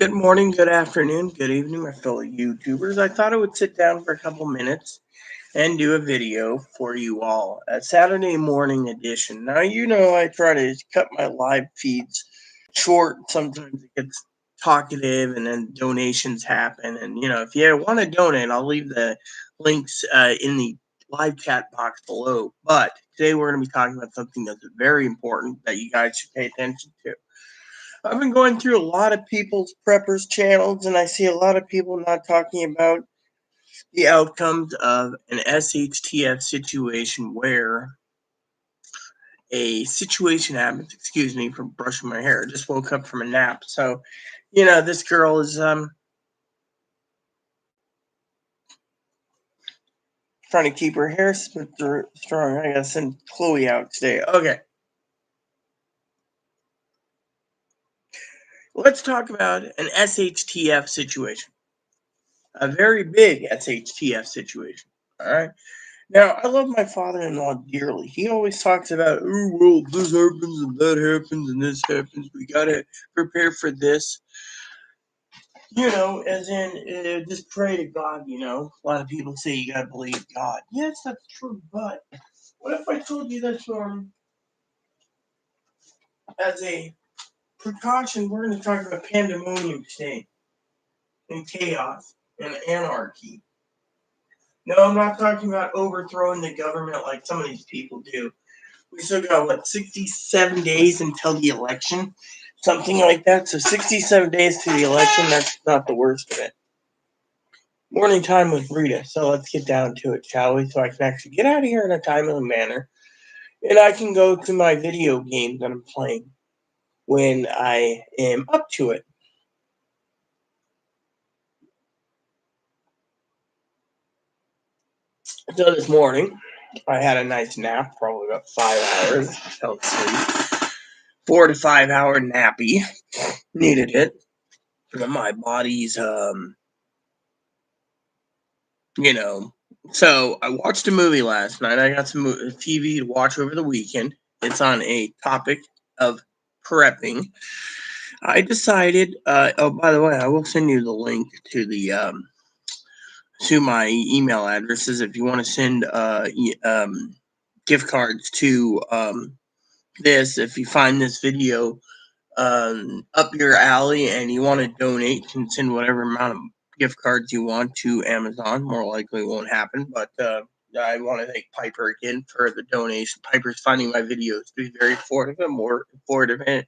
Good morning, good afternoon, good evening, my fellow YouTubers. I thought I would sit down for a couple minutes and do a video for you all, a Saturday morning edition. Now, I try to cut my live feeds short. Sometimes it gets talkative and then donations happen. And, if you want to donate, I'll leave the links in the live chat box below. But today we're going to be talking about something that's very important that you guys should pay attention to. I've been going through a lot of people's preppers channels, and I see a lot of people not talking about the outcomes of an shtf situation where a situation happens. Excuse me for brushing my hair. I just woke up from a nap. So, this girl is trying to keep her hair strong. I gotta send Chloe out today. Okay. Let's talk about an shtf situation. A very big shtf situation. All right. Now, I love my father-in-law dearly. He always talks about, oh, well, this happens and that happens and this happens. We got to prepare for this. As in, just pray to God, A lot of people say you got to believe God. Yes, that's true, but what if I told you this morning, as a precaution, we're going to talk about pandemonium today and chaos and anarchy. No, I'm not talking about overthrowing the government like some of these people do. We still got, 67 days until the election? Something like that. So 67 days to the election, that's not the worst of it. Morning time with Rita. So let's get down to it, shall we? So I can actually get out of here in a timely manner. And I can go to my video game that I'm playing when I am up to it. So this morning, I had a nice nap, probably about 5 hours. Fell asleep. 4 to 5 hour nappy. Needed it. My body's, So I watched a movie last night. I got some TV to watch over the weekend. It's on a topic of prepping. I decided, oh, by the way, I will send you the link to to my email addresses if you want to send gift cards to this. If you find this video up your alley and you want to donate, you can send whatever amount of gift cards you want to Amazon. More likely it won't happen, but I want to thank Piper again for the donation. Piper's finding my videos to be very affordable, more affordable,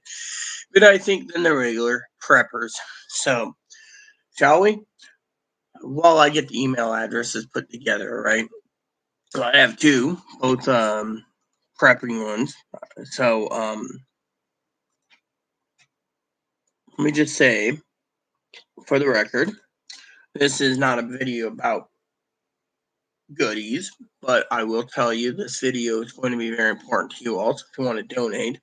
but I think than the regular preppers. So, shall we? While I get the email addresses put together, right? So I have two, both prepping ones. So let me just say, for the record, this is not a video about goodies, but I will tell you this video is going to be very important to you all. So if you want to donate,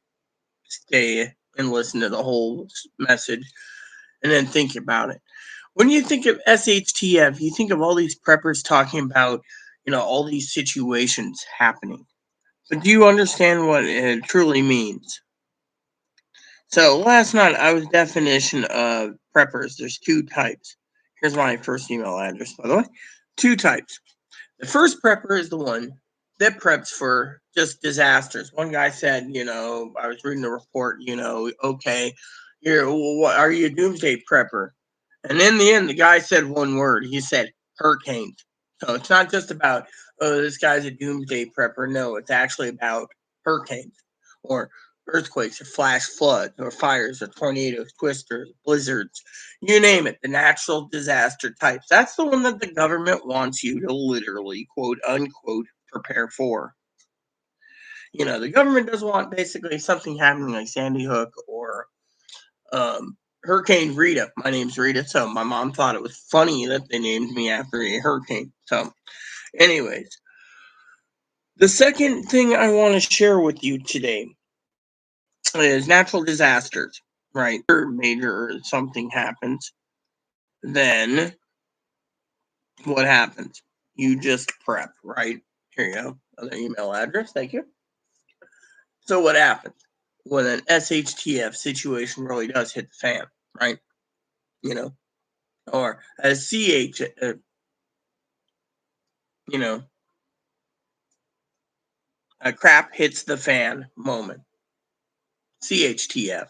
stay and listen to the whole message and then think about it. When you think of SHTF, you think of all these preppers talking about, all these situations happening. But do you understand what it truly means? So last night I was definition of preppers. There's two types. Here's my first email address, by the way. Two types. The first prepper is the one that preps for just disasters. One guy said, I was reading the report, okay, are you a doomsday prepper? And in the end, the guy said one word. He said hurricanes. So it's not just about, oh, this guy's a doomsday prepper. No, it's actually about hurricanes or earthquakes or flash floods or fires or tornadoes, twisters, blizzards, you name it, the natural disaster types. That's the one that the government wants you to literally, quote unquote, prepare for. The government doesn't want basically something happening like Sandy Hook or Hurricane Rita. My name's Rita, so my mom thought it was funny that they named me after a hurricane. So, anyways, the second thing I want to share with you today is natural disasters, right? Major something happens, then what happens? You just prep, right? Here you go. Another email address. Thank you. So what happens when an SHTF situation really does hit the fan, right? you know, or a CH, you know, a crap hits the fan moment. CHTF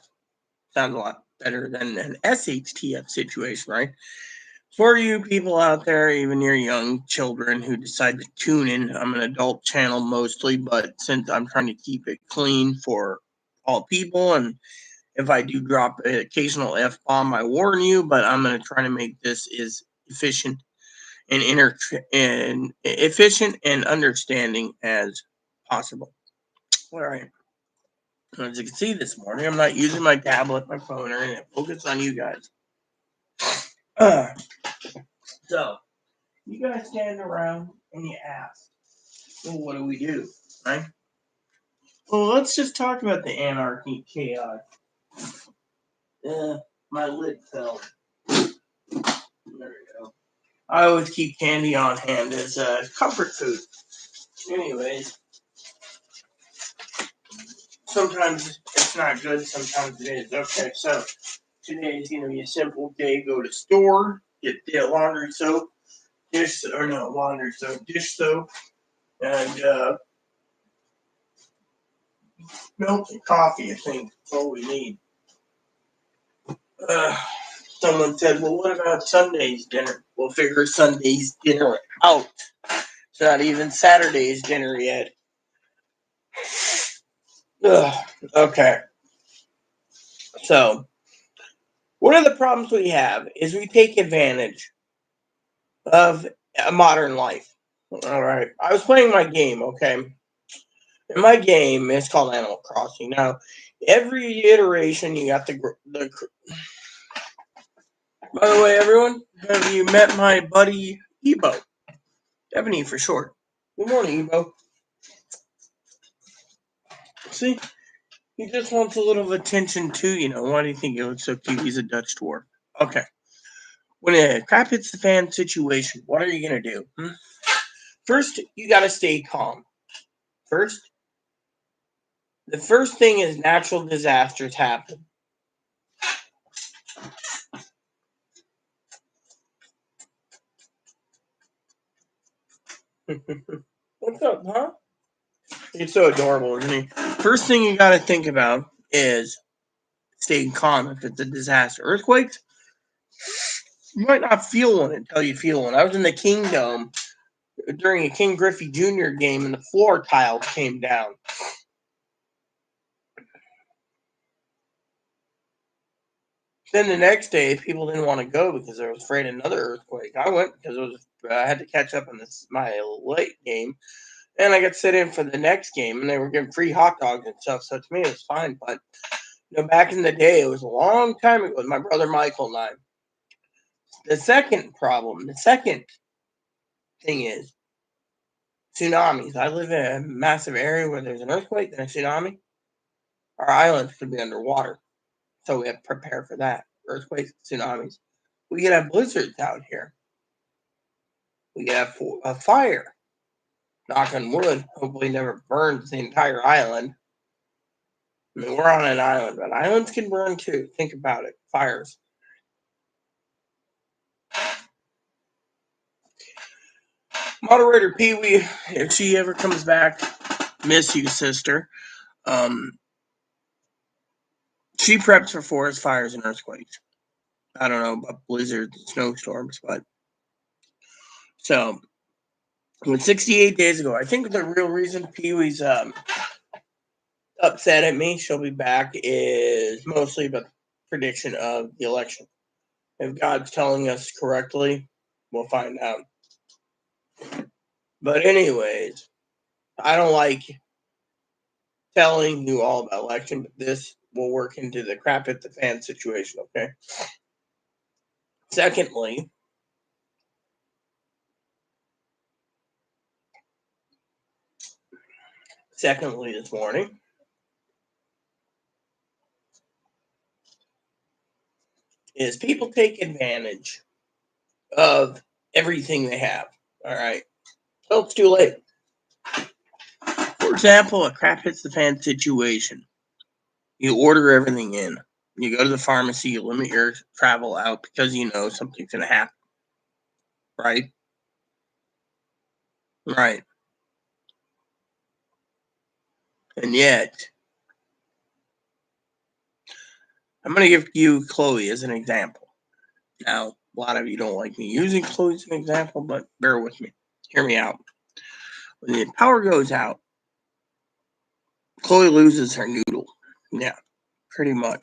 sounds a lot better than an SHTF situation, right? For you people out there, even your young children who decide to tune in, I'm an adult channel mostly, but since I'm trying to keep it clean for all people, and if I do drop an occasional F bomb, I warn you, but I'm going to try to make this as efficient and efficient and understanding as possible. All right. As you can see this morning, I'm not using my tablet, my phone, or anything. Focus on you guys. So, you guys stand around and you ask, well, what do we do? Right? Well, let's just talk about the anarchy chaos. My lid fell. There we go. I always keep candy on hand as comfort food. Anyways, sometimes it's not good, sometimes it is. Okay, so today is going to be a simple day. Go to store, get the laundry soap, dish soap, and milk and coffee. I think that's all we need. Uh, Someone said, "Well, what about Sunday's dinner?" We'll figure Sunday's dinner out. It's not even Saturday's dinner yet. Okay, so one of the problems we have is we take advantage of a modern life. All right, I was playing my game. Okay, and my game is called Animal Crossing. Now, every iteration you got the. By the way, everyone, have you met my buddy Ebo? Ebony for short. Good morning, Ebo. See, he just wants a little attention too. Why do you think he looks so cute? He's a Dutch dwarf. Okay. When a crap hits the fan situation, what are you gonna do? First, you gotta stay calm. First, the first thing is natural disasters happen. What's up, huh? He's so adorable, isn't he? First thing you gotta think about is staying calm if it's a disaster. Earthquakes, you might not feel one until you feel one. I was in the Kingdom during a King Griffey Jr. game and the floor tile came down. Then the next day, people didn't want to go because they were afraid of another earthquake. I went because I had to catch up on my late game, and I got sit in for the next game, and they were giving free hot dogs and stuff. So to me, it was fine. But back in the day, it was a long time ago with my brother Michael and I. The second thing is tsunamis. I live in a massive area where there's an earthquake and a tsunami. Our islands could be underwater, so we have to prepare for that. Earthquakes, tsunamis. We could have blizzards out here. We could have a fire. Knock on wood. Hopefully, never burns the entire island. I mean, we're on an island, but islands can burn too. Think about it. Fires. Moderator Pee Wee, if she ever comes back, miss you, sister. She preps for forest fires and earthquakes. I don't know about blizzards and snowstorms, but so when 68 days ago, I think the real reason Pee Wee's upset at me, she'll be back, is mostly about the prediction of the election. If God's telling us correctly, we'll find out. But anyways, I don't like telling you all about election, but this will work into the crap at the fan situation, okay? Secondly, this morning, is people take advantage of everything they have. All right. So it's too late. For example, a crap hits the fan situation. You order everything in. You go to the pharmacy, you limit your travel out because you know something's going to happen. Right? Right. And yet, I'm going to give you Chloe as an example. Now, a lot of you don't like me using Chloe as an example, but bear with me. Hear me out. When the power goes out, Chloe loses her noodle. Yeah, pretty much.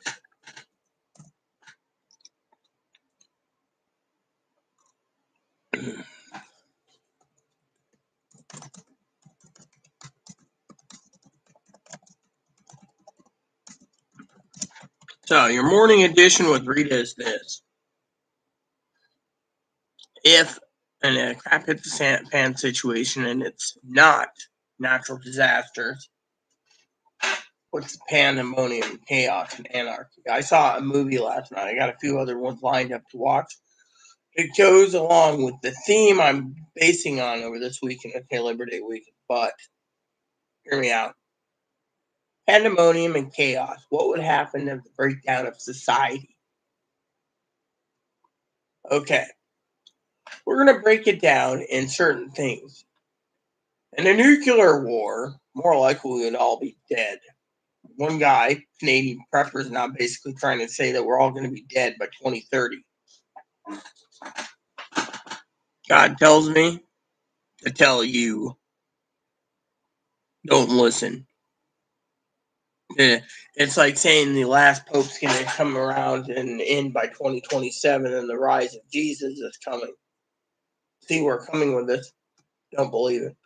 So, your morning edition with Rita is this. If in a crap hits the fan situation and it's not natural disasters, what's pandemonium, chaos, and anarchy? I saw a movie last night. I got a few other ones lined up to watch. It goes along with the theme I'm basing on over this weekend, okay, Labor Day weekend. But hear me out. Pandemonium and chaos. What would happen if the breakdown of society? Okay, we're going to break it down in certain things. In a nuclear war, more likely we would all be dead. One guy, Canadian prepper, is now basically trying to say that we're all going to be dead by 2030. God tells me to tell you, don't listen. It's like saying the last pope's going to come around and end by 2027 and the rise of Jesus is coming. See, we're coming with this. Don't believe it.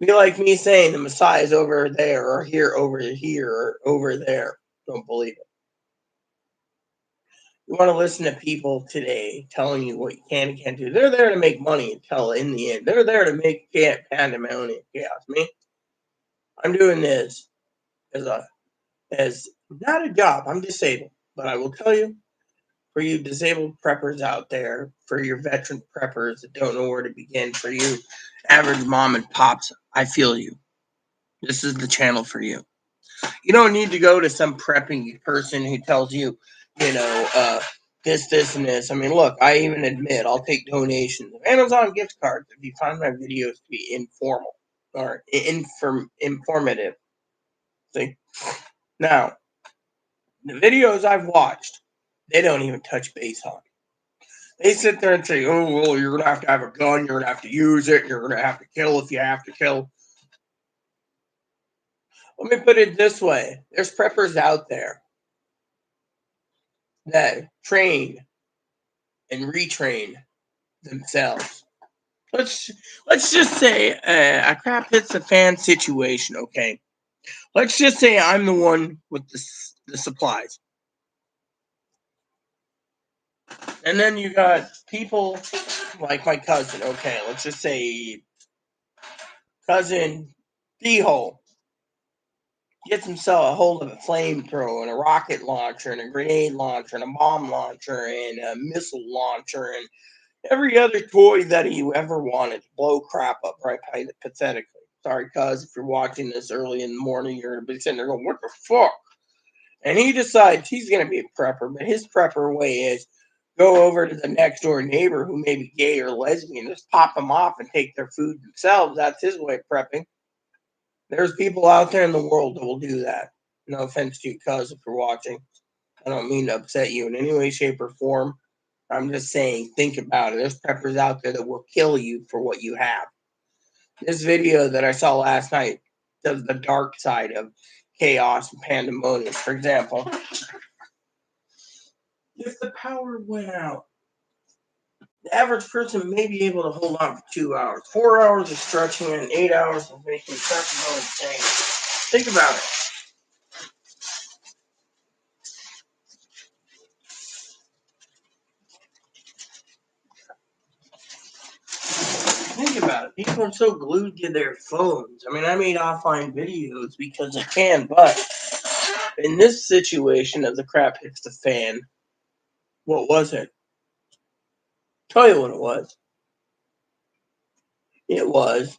Be like me saying the Messiah is over there or here, or over there. Don't believe it. You want to listen to people today telling you what you can and can't do. They're there to make money until in the end. They're there to make pandemonium chaos. Me, I'm doing this as not a job. I'm disabled. But I will tell you, for you disabled preppers out there, for your veteran preppers that don't know where to begin, for you average mom and pops, I feel you. This is the channel for you. You don't need to go to some prepping person who tells you, this, and this. I mean, look, I even admit I'll take donations. Amazon gift cards if you find my videos to be informal or informative. See? Now, the videos I've watched, they don't even touch base on. They sit there and say, oh, well, you're going to have a gun, you're going to have to use it, you're going to have to kill if you have to kill. Let me put it this way. There's preppers out there that train and retrain themselves. Let's just say a crap hits the fan situation, okay? Let's just say I'm the one with the supplies. And then you got people like my cousin, okay? Let's just say cousin D-hole gets himself a hold of a flamethrower and a rocket launcher and a grenade launcher and a bomb launcher and a missile launcher and every other toy that he ever wanted to blow crap up, right? Pathetically. Sorry, cuz, if you're watching this early in the morning, you're going to be sitting there going, what the fuck? And he decides he's going to be a prepper, but his prepper way is go over to the next door neighbor who may be gay or lesbian, just pop them off and take their food themselves. That's his way of prepping. There's people out there in the world that will do that. No offense to you, cuz, if you're watching. I don't mean to upset you in any way, shape, or form. I'm just saying, think about it. There's preppers out there that will kill you for what you have. This video that I saw last night does the dark side of chaos and pandemonium. For example, if the power went out, the average person may be able to hold on for 2 hours. 4 hours of stretching and 8 hours of making something go insane. Think about it. Think about it. People are so glued to their phones. I mean, I made offline videos because I can, but in this situation of the crap hits the fan, what was it? Tell you what it was. It was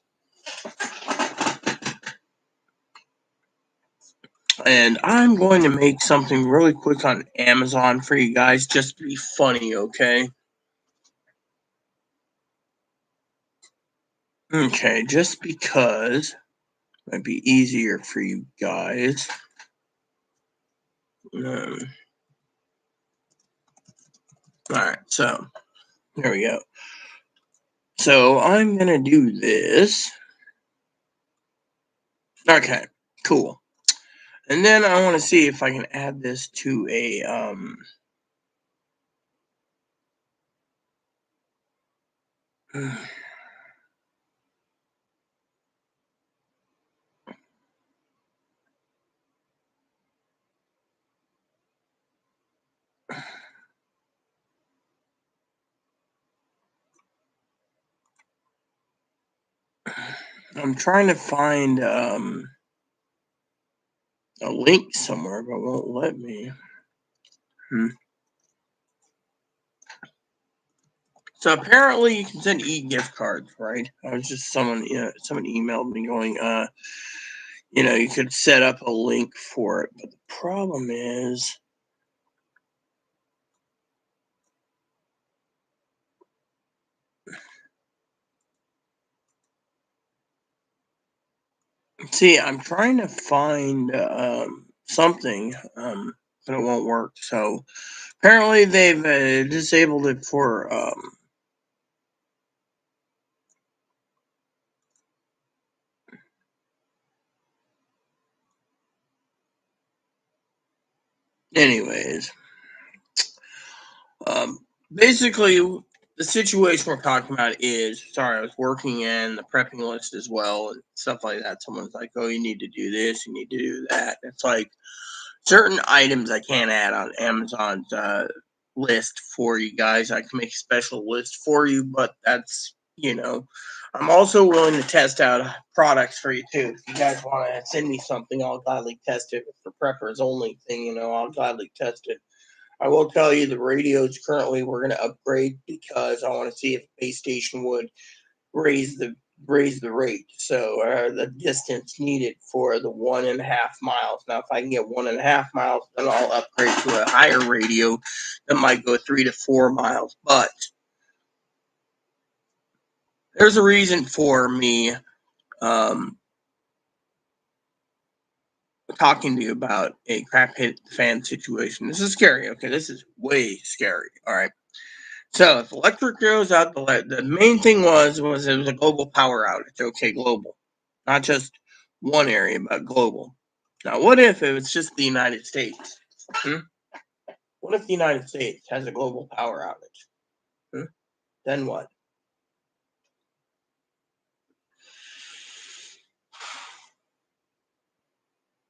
And I'm going to make something really quick on Amazon for you guys just to be funny, okay? Okay, just because it might be easier for you guys. Alright, so there we go. So I'm going to do this. Okay, cool. And then I want to see if I can add this to a I'm trying to find a link somewhere, but it won't let me. So apparently you can send e-gift cards, right? I was just someone emailed me going, you could set up a link for it, but the problem is see, I'm trying to find something, but it won't work. So apparently they've disabled it for anyways. Basically, the situation we're talking about is, sorry, I was working in the prepping list as well and stuff like that. Someone's like, oh, you need to do this, you need to do that. It's like certain items I can't add on Amazon's list for you guys. I can make a special list for you, but that's, I'm also willing to test out products for you too. If you guys want to send me something, I'll gladly test it. For preppers only thing, I'll gladly test it. I will tell you the radios currently we're going to upgrade because I want to see if base station would raise the rate. So the distance needed for the 1.5 miles. Now, if I can get 1.5 miles, then I'll upgrade to a higher radio that might go 3 to 4 miles. But there's a reason for me talking to you about a crap hit fan situation. This is scary. Okay, this is way scary. All right. So if electric goes out, the main thing was it was a global power outage. Okay, global, not just one area, but global. Now, what if it was just the United States? What if the United States has a global power outage? Then what?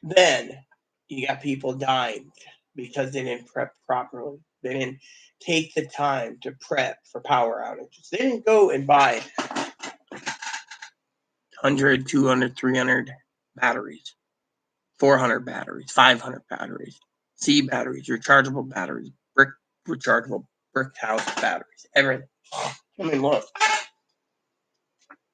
Then you got people dying because they didn't prep properly. They didn't take the time to prep for power outages. They didn't go and buy 100, 200, 300 batteries, 400 batteries, 500 batteries, C batteries, rechargeable batteries, rechargeable brick house batteries, everything. I mean, look,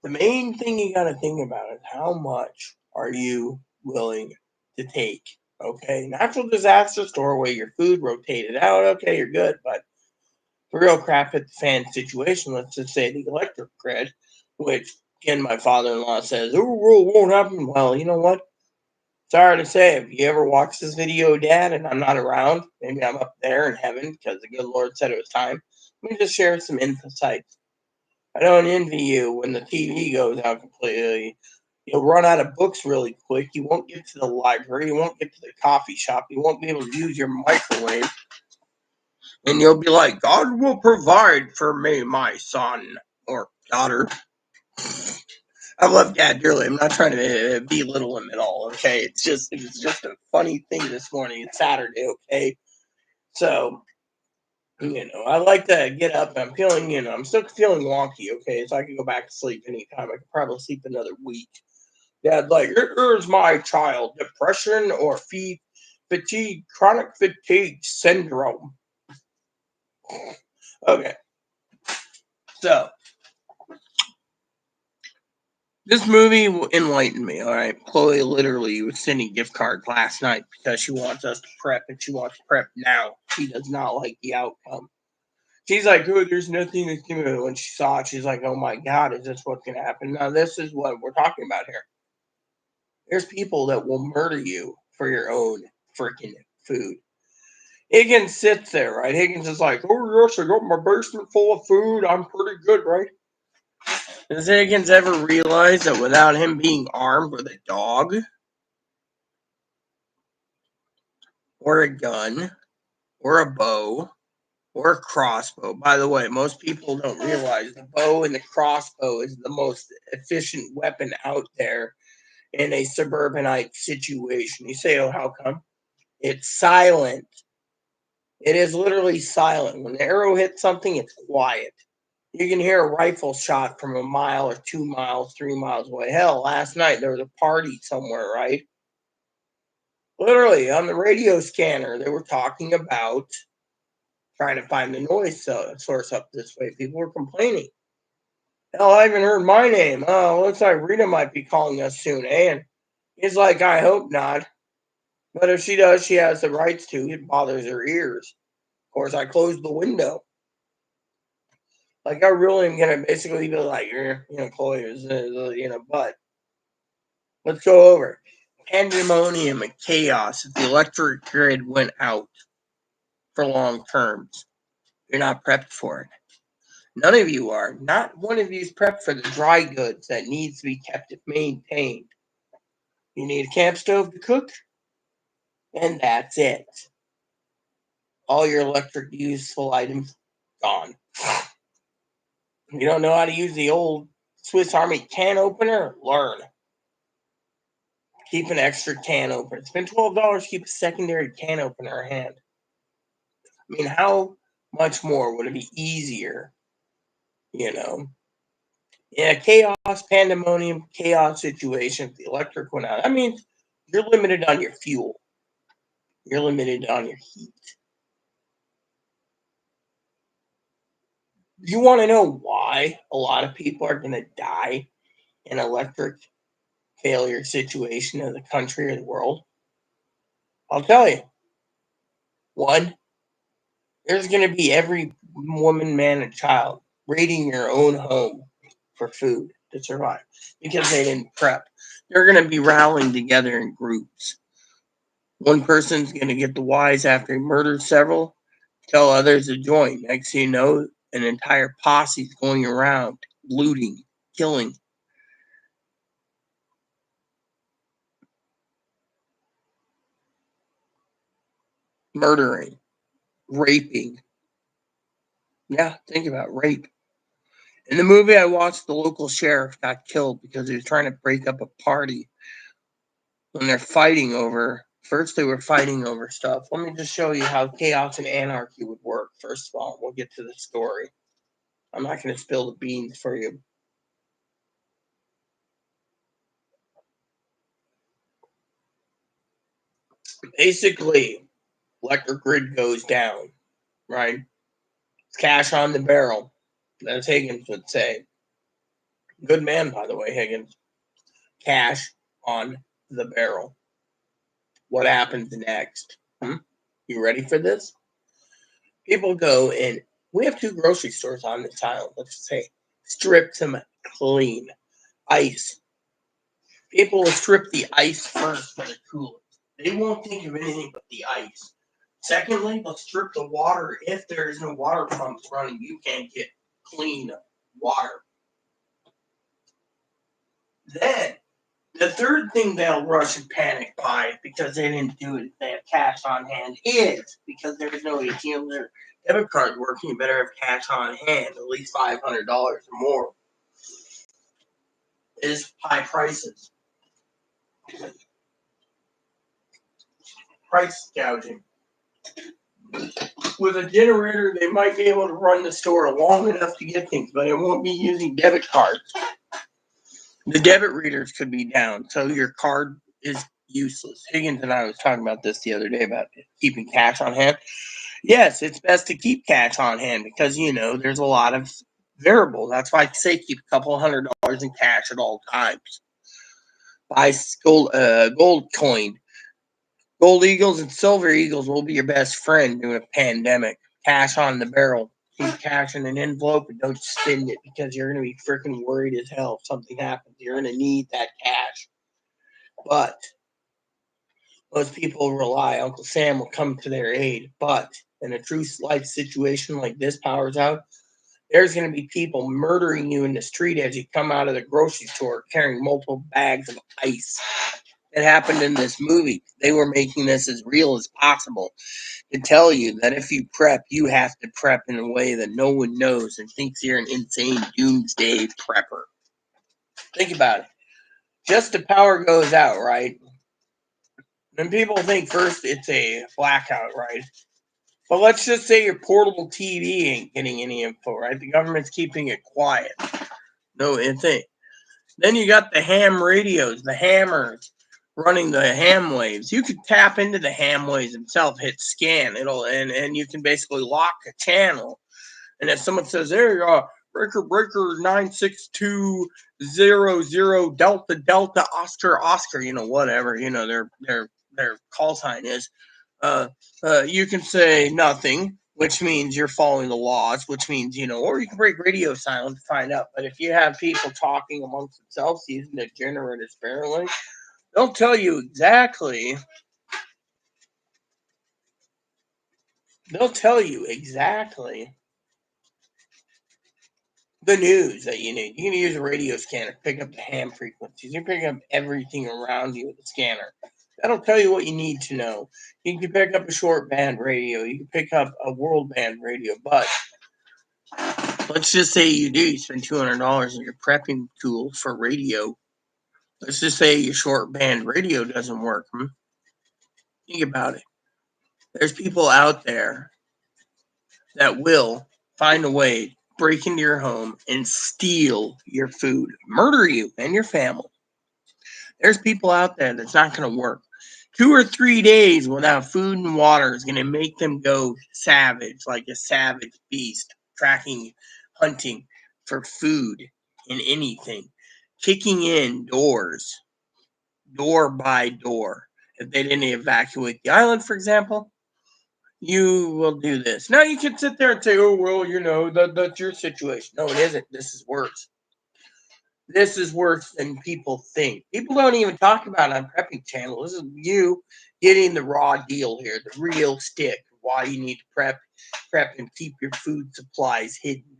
the main thing you got to think about is how much are you willing to take? Okay, natural disaster, store away your food, rotate it out. Okay, you're good, but the real crap at the fan situation, let's just say the electric grid, which again my father-in-law says, oh, it won't happen. Well, you know what? Sorry to say, if you ever watch this video, Dad, and I'm not around, maybe I'm up there in heaven because the good Lord said it was time. Let me just share some insights. I don't envy you when the TV goes out completely. You'll run out of books really quick. You won't get to the library. You won't get to the coffee shop. You won't be able to use your microwave. And you'll be like, God will provide for me, my son or daughter. I love Dad dearly. I'm not trying to belittle him at all. Okay, it was just a funny thing this morning. It's Saturday. Okay, so I like to get up. And I'm feeling, I'm still feeling wonky. Okay, so I can go back to sleep anytime. I could probably sleep another week. Dad, like, here's my child: depression or fatigue, chronic fatigue syndrome. Okay, so This movie enlightened me, all right? Chloe literally was sending gift cards last night because she wants us to prep, and she wants to prep now. She does not like the outcome. She's like, oh, there's nothing that's going to. When she saw it, she's like, oh my God, is this what's going to happen? Now, this is what we're talking about here. There's people that will murder you for your own freaking food. Higgins sits there, right? Higgins is like, oh, yes, I got my basement full of food. I'm pretty good, right? Does Higgins ever realize that without him being armed with a dog or a gun or a bow or a crossbow? By the way, most people don't realize the bow and the crossbow is the most efficient weapon out there in a suburbanite situation. You say, oh, how come? It's silent. It is literally silent. When the arrow hits something, it's quiet. You can hear a rifle shot from a mile or 2 miles, 3 miles away. Hell, last night there was a party somewhere, right? Literally, on the radio scanner, they were talking about trying to find the noise source up this way. People were complaining. Hell, I haven't heard my name. Oh, looks like Rita might be calling us soon. And he's like, I hope not. But if she does, she has the rights to. It bothers her ears. Of course, I closed the window. Like, I really am going to basically be like, Chloe is, but let's go over pandemonium and chaos if the electric grid went out for long terms. You're not prepped for it. None of you are. Not one of you is prepped for the dry goods that needs to be kept maintained. You need a camp stove to cook, and that's it. All your electric useful items gone. You don't know how to use the old Swiss Army can opener? Learn. Keep an extra can opener. Spend $12 to keep a secondary can opener in hand. I mean, how much more would it be easier, in a chaos, pandemonium, chaos situation, if the electric went out? I mean, you're limited on your fuel. You're limited on your heat. You want to know why a lot of people are going to die in an electric failure situation in the country or the world? I'll tell you. One, there's going to be every woman, man, and child raiding your own home for food to survive because they didn't prep. They're going to be rallying together in groups. One person's going to get the wise after he murdered several, tell others to join. Next thing you know, an entire posse's going around looting, killing. Murdering, raping. Yeah, think about rape. In the movie I watched, the local sheriff got killed because he was trying to break up a party when they're fighting over. First, they were fighting over stuff. Let me just show you how chaos and anarchy would work. First of all, we'll get to the story. I'm not going to spill the beans for you. Basically, electric grid goes down, right? It's cash on the barrel, as Higgins would say. Good man, by the way, Higgins. Cash on the barrel. What happens next? You ready for this? People go and we have 2 grocery stores on this island. Let's say strip them clean. Ice. People will strip the ice first for the coolers. They won't think of anything but the ice. Secondly, they'll strip the water. If there is no water pumps running, you can't get clean water. Then, the third thing they'll rush and panic buy because they didn't do it if they have cash on hand is because there's no ATM or debit card working. You better have cash on hand, at least $500 or more. Is high prices. Price gouging. With a generator, they might be able to run the store long enough to get things, but it won't be using debit cards. The debit readers could be down, so your card is useless. Higgins and I was talking about this the other day about keeping cash on hand. Yes, it's best to keep cash on hand because, there's a lot of variable. That's why I say keep a couple $100 in cash at all times. Buy gold coin. Gold eagles and silver eagles will be your best friend during a pandemic. Cash on the barrel. Keep cash in an envelope and don't spend it because you're going to be freaking worried as hell if something happens. You're going to need that cash. But most people rely. Uncle Sam will come to their aid. But in a true life situation like this powers out, there's going to be people murdering you in the street as you come out of the grocery store carrying multiple bags of ice. It happened in this movie. They were making this as real as possible to tell you that if you prep, you have to prep in a way that no one knows and thinks you're an insane doomsday prepper. Think about it. Just the power goes out, right? And people think first it's a blackout, right? But let's just say your portable TV ain't getting any info, right? The government's keeping it quiet. No, it ain't. Then you got the ham radios, the hammers running the ham waves. You could tap into the ham waves themselves, hit scan, and you can basically lock a channel. And if someone says, "There you are, breaker 96200 Delta Oscar," whatever, their call sign is, you can say nothing, which means you're following the laws, which means, or you can break radio silence to find out. But if you have people talking amongst themselves using the generator sparingly, they'll tell you exactly. The news that you need. You can use a radio scanner to pick up the ham frequencies. You can pick up everything around you with a scanner. That'll tell you what you need to know. You can pick up a short band radio. You can pick up a world band radio. But let's just say you spend $200 on your prepping tool for radio. Let's just say your short band radio doesn't work. Think about it. There's people out there that will find a way, break into your home and steal your food, murder you and your family. There's people out there that's not going to work. 2 or 3 days without food and water is going to make them go savage, like a savage beast, hunting for food and anything, kicking in doors, door by door. If they didn't evacuate the island, for example, you will do this. Now you can sit there and say, "Oh, well, that's your situation." No, it isn't. This is worse. This is worse than people think. People don't even talk about it on prepping channel. This is you getting the raw deal here, the real stick. Why you need to prep and keep your food supplies hidden,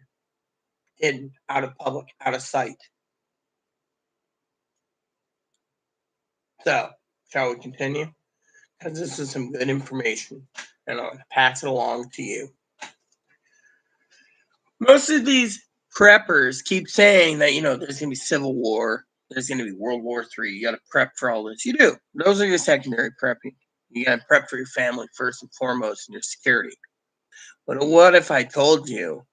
out of public, out of sight. So, shall we continue? Because this is some good information, and I'm going to pass it along to you. Most of these preppers keep saying that, there's going to be civil war, there's going to be World War III, you got to prep for all this. You do. Those are your secondary prepping. You got to prep for your family first and foremost and your security. But what if I told you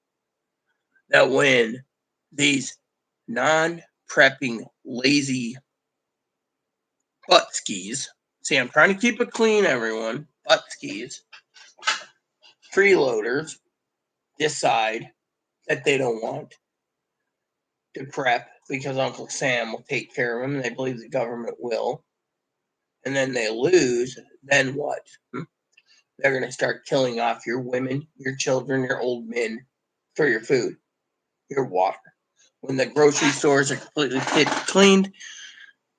that when these non-prepping, lazy butt skis, see, I'm trying to keep it clean, everyone, butt skis, freeloaders, decide that they don't want to prep because Uncle Sam will take care of them and they believe the government will, and then they lose, then what? They're going to start killing off your women, your children, your old men for your food, your water. When the grocery stores are completely cleaned,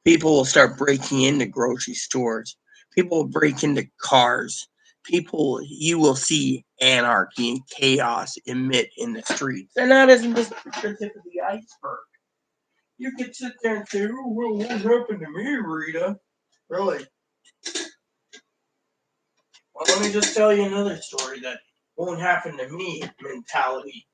people will start breaking into grocery stores. People will break into cars. You will see anarchy and chaos emit in the streets. And that isn't just the tip of the iceberg. You could sit there and say, "Oh, well, what happened to me, Rita?" Really? Well, let me just tell you another story that won't happen to me mentality.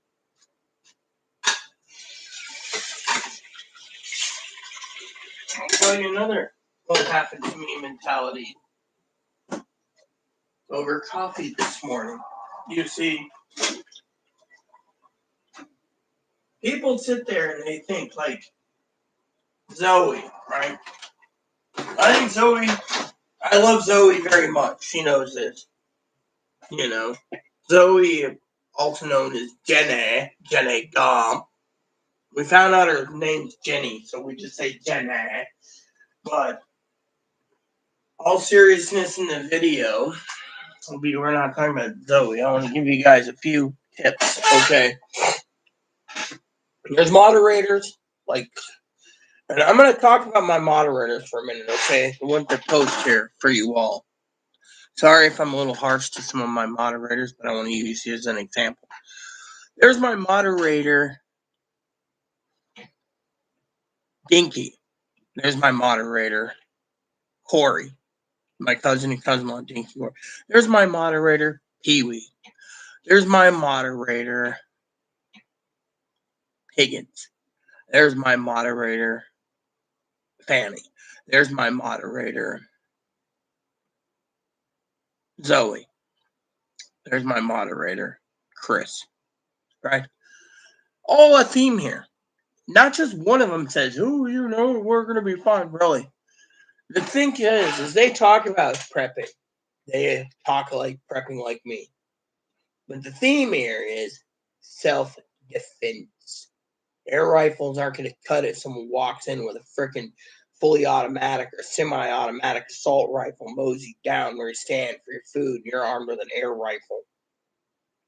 I'll tell you another won't happen to me mentality. Over coffee this morning. You see, people sit there and they think like Zoe, right? I love Zoe very much. She knows this. Zoe also known as Jenny Dom. We found out her name's Jenny, so we just say Jenny. But all seriousness in the video, we're not talking about Zoe. I want to give you guys a few tips, okay? There's moderators, and I'm going to talk about my moderators for a minute, okay? I want the post here for you all. Sorry if I'm a little harsh to some of my moderators, but I want to use you as an example. There's my moderator, Dinky. There's my moderator, Corey. My cousin and cousin-in-law, Dinky Corey. There's my moderator, Pee-wee. There's my moderator, Higgins. There's my moderator, Fanny. There's my moderator, Zoe. There's my moderator, Chris. Right? All a theme here. Not just one of them says, oh, we're going to be fine, really. The thing is they talk about prepping. They talk like prepping like me. But the theme here is self-defense. Air rifles aren't going to cut it if someone walks in with a freaking fully automatic or semi-automatic assault rifle, mows you down where you stand for your food, and you're armed with an air rifle.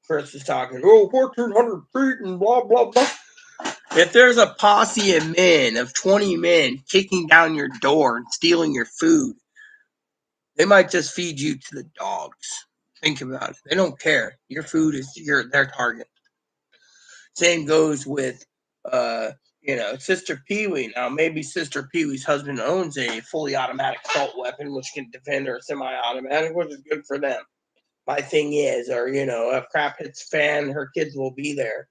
Chris is talking, 1,400 feet and blah, blah, blah. If there's a posse of men, of 20 men, kicking down your door and stealing your food, they might just feed you to the dogs. Think about it. They don't care. Your food is their target. Same goes with, Sister Pee-wee. Now, maybe Sister Pee-wee's husband owns a fully automatic assault weapon, which can defend her semi-automatic, which is good for them. My thing is, if crap hits fan, her kids will be there.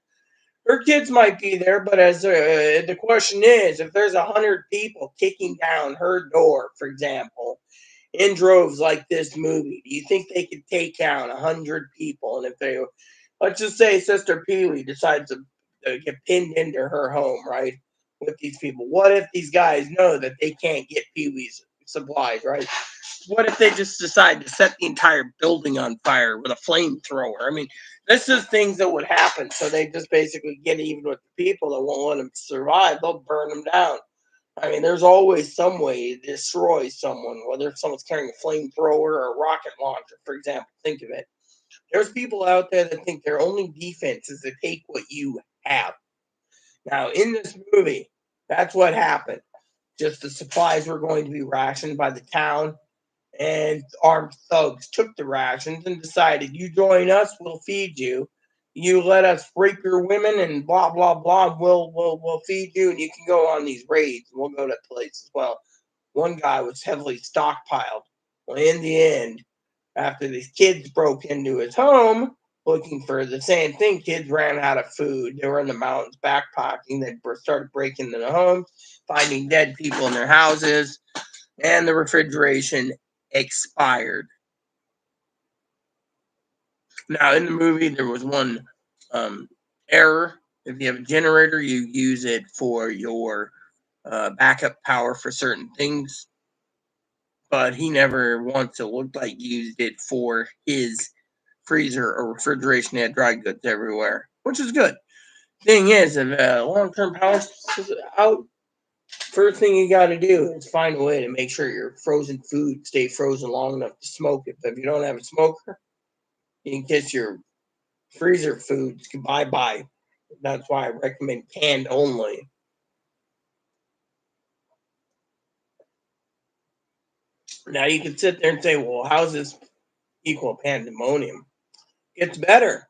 Her kids might be there, but as the question is, if there's 100 people kicking down her door, for example, in droves like this movie, do you think they could take down 100 people? And if they, let's just say Sister Pee-wee decides to get pinned into her home, right, with these people. What if these guys know that they can't get Pee-wee's supplies, right? What if they just decide to set the entire building on fire with a flamethrower? I mean, this is things that would happen. So they just basically get even with the people that won't let them survive. They'll burn them down. I mean, there's always some way to destroy someone, whether someone's carrying a flamethrower or a rocket launcher, for example. Think of it. There's people out there that think their only defense is to take what you have. Now, in this movie, that's what happened. Just the supplies were going to be rationed by the town, and armed thugs took the rations and decided, you join us, we'll feed you. You let us rape your women and blah blah blah. We'll feed you, and you can go on these raids. We'll go to places. Well, one guy was heavily stockpiled. Well, in the end, after these kids broke into his home looking for the same thing, kids ran out of food. They were in the mountains backpacking. They started breaking into the homes, finding dead people in their houses, and the refrigeration expired. Now, in the movie, there was one error. If you have a generator, you use it for your backup power for certain things. But he never once, it looked like, used it for his freezer or refrigeration. He had dry goods everywhere, which is good. Thing is, if long-term power is out, first thing you got to do is find a way to make sure your frozen food stay frozen long enough to smoke it. But if you don't have a smoker, you can kiss your freezer foods bye-bye. That's why I recommend canned only. Now you can sit there and say, well, how's this equal pandemonium? It's better.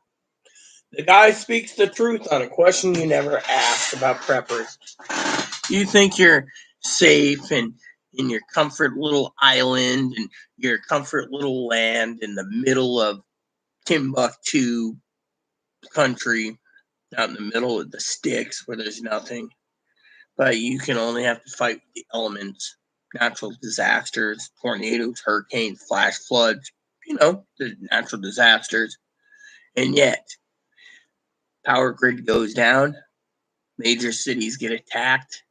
The guy speaks the truth on a question you never asked about preppers. You think you're safe and in your comfort little island and your comfort little land in the middle of Timbuktu country, out in the middle of the sticks where there's nothing. But you can only have to fight with the elements, natural disasters, tornadoes, hurricanes, flash floods, the natural disasters. And yet, power grid goes down, major cities get attacked.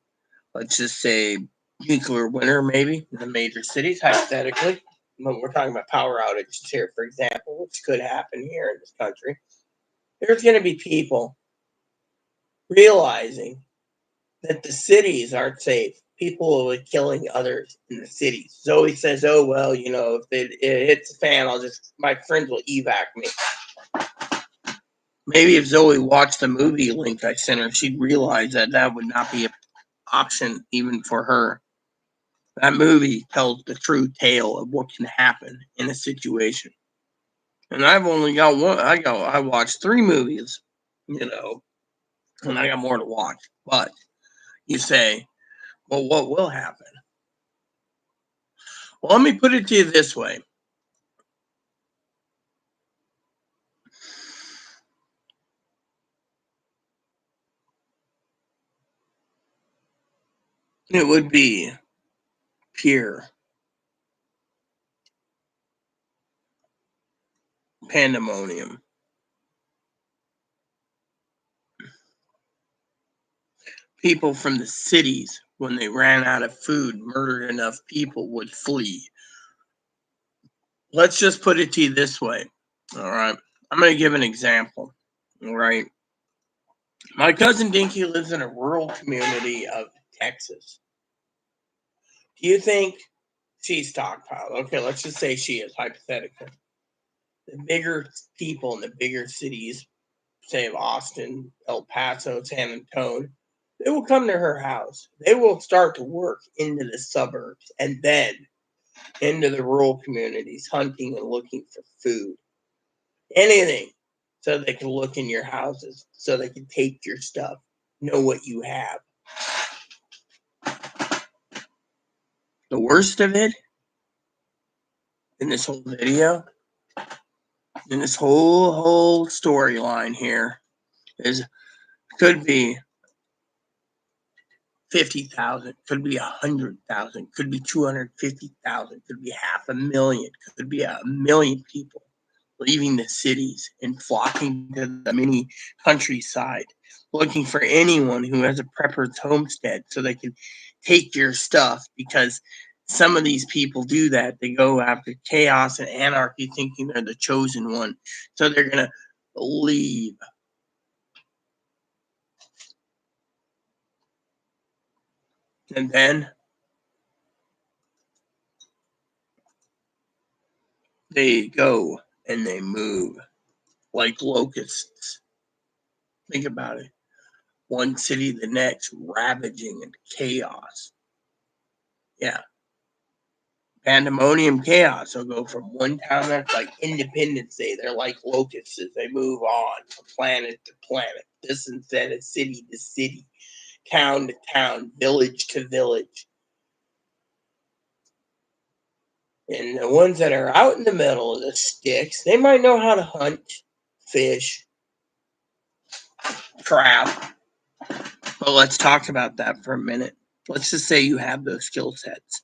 Let's just say nuclear winter, maybe, in the major cities, hypothetically. But we're talking about power outages here, for example, which could happen here in this country. There's going to be people realizing that the cities aren't safe. People are killing others in the cities. Zoe says, "Oh well, if it hits a fan, my friends will evac me." Maybe if Zoe watched the movie link I sent her, she'd realize that would not be an option even for her. That movie tells the true tale of what can happen in a situation. And I've only got one. I watched 3 movies, and I got more to watch. But you say, well, what will happen? Well, let me put it to you this way. It would be pure pandemonium. People from the cities, when they ran out of food, murdered enough people, would flee. Let's just put it to you this way. All right. I'm going to give an example. All right. My cousin Dinky lives in a rural community of Texas. Do you think she's stockpiled? Okay, let's just say she is, hypothetically. The bigger people in the bigger cities, say of Austin, El Paso, San Antonio, they will come to her house. They will start to work into the suburbs and then into the rural communities, hunting and looking for food. Anything. So they can look in your houses, so they can take your stuff, know what you have. The worst of it in this whole video, in this whole storyline here, is could be 50,000, could be 100,000, could be 250,000, could be 500,000, could be 1,000,000 people leaving the cities and flocking to the mini countryside, looking for anyone who has a prepper's homestead so they can take your stuff, because some of these people do that. They go after chaos and anarchy thinking they're the chosen one. So they're going to leave. And then they go and they move like locusts. Think about it. One city to the next, ravaging and chaos. Yeah. Pandemonium chaos. They'll go from one town that's like Independence Day. They're like locusts. They move on from planet to planet. This instead of city to city, town to town, village to village. And the ones that are out in the middle of the sticks, they might know how to hunt, fish, trap. But let's talk about that for a minute. Let's just say you have those skill sets.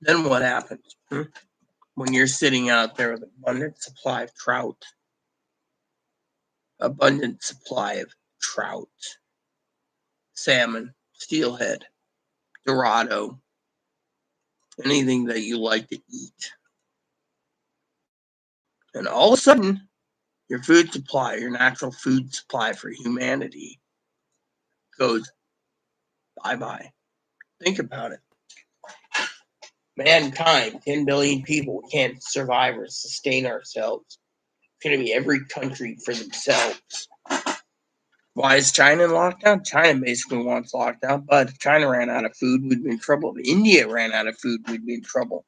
Then what happens? When you're sitting out there with an abundant supply of trout, salmon, steelhead, dorado, anything that you like to eat. And all of a sudden, your food supply, your natural food supply for humanity goes bye-bye. Think about it. Mankind, 10 billion people, we can't survive or sustain ourselves. It's going to be every country for themselves. Why is China in lockdown? China basically wants lockdown, but if China ran out of food, we'd be in trouble. If India ran out of food, we'd be in trouble.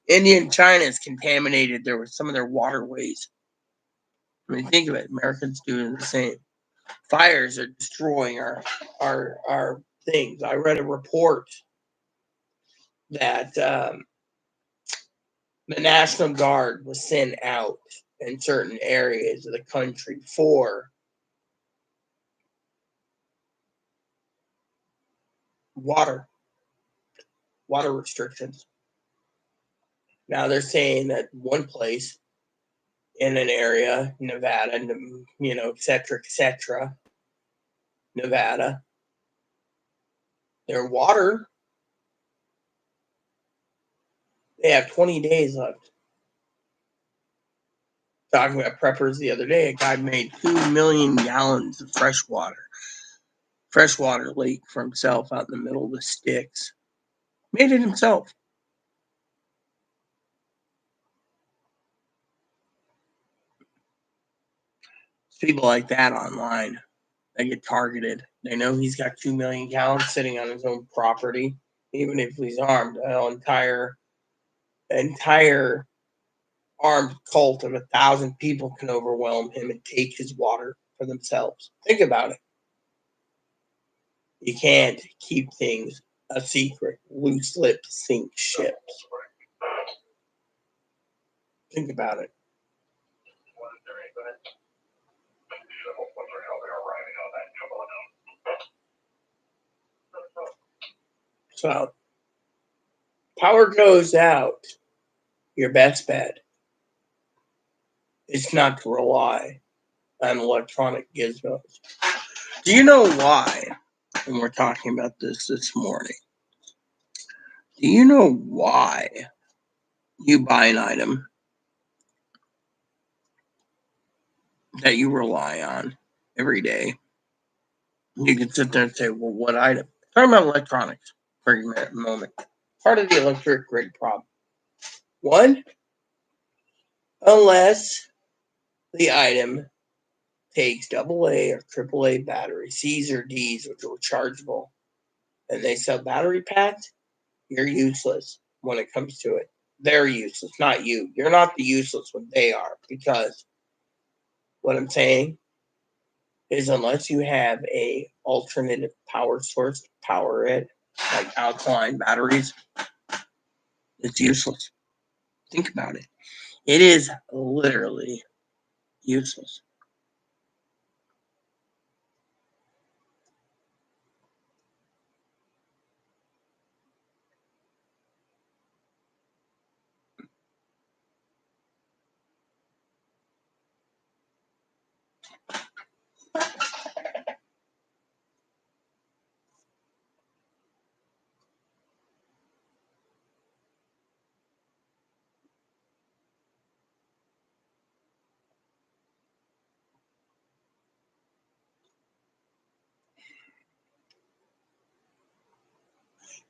India and China has contaminated some of their waterways. I mean, think of it. Americans doing the same. Fires are destroying our things. I read a report that the National Guard was sent out in certain areas of the country for water restrictions. Now they're saying that one place in an area, Nevada, et cetera, Nevada, their water, they have 20 days left. talking about preppers the other day. A guy made 2 million gallons of freshwater lake for himself out in the middle of the sticks. Made it himself. It's people like that online that get targeted. They know he's got 2 million gallons sitting on his own property, even if he's armed. An entire armed cult of 1,000 people can overwhelm him and take his water for themselves. Think about it. You can't keep things a secret. Loose lips sink ships. Think about it. So, power goes out. Your best bet is not to rely on electronic gizmos. Do you know why? And we're talking about this morning. Do you know why you buy an item that you rely on every day? You can sit there and say, well, what item? Talking about electronics for a moment. Part of the electric grid problem. One, unless the item takes AA or AAA batteries, C's or D's, which are rechargeable, and they sell battery packs, you're useless when it comes to it. They're useless, not you. You're not the useless one. They are. Because what I'm saying is unless you have a alternative power source to power it, like alkaline batteries, it's useless. Think about it. It is literally useless.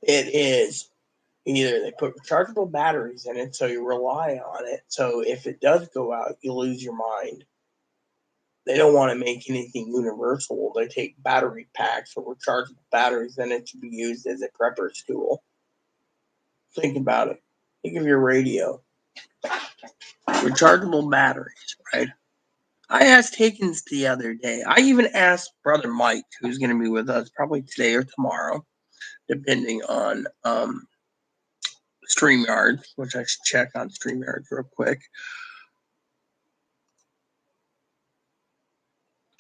It is either they put rechargeable batteries in it so you rely on it. So if it does go out, you lose your mind. They don't want to make anything universal. They take battery packs or rechargeable batteries, then it should be used as a prepper's tool. Think about it. Think of your radio. Rechargeable batteries, right? I asked Higgins the other day. I even asked Brother Mike, who's going to be with us probably today or tomorrow, depending on StreamYard, which I should check on StreamYard real quick.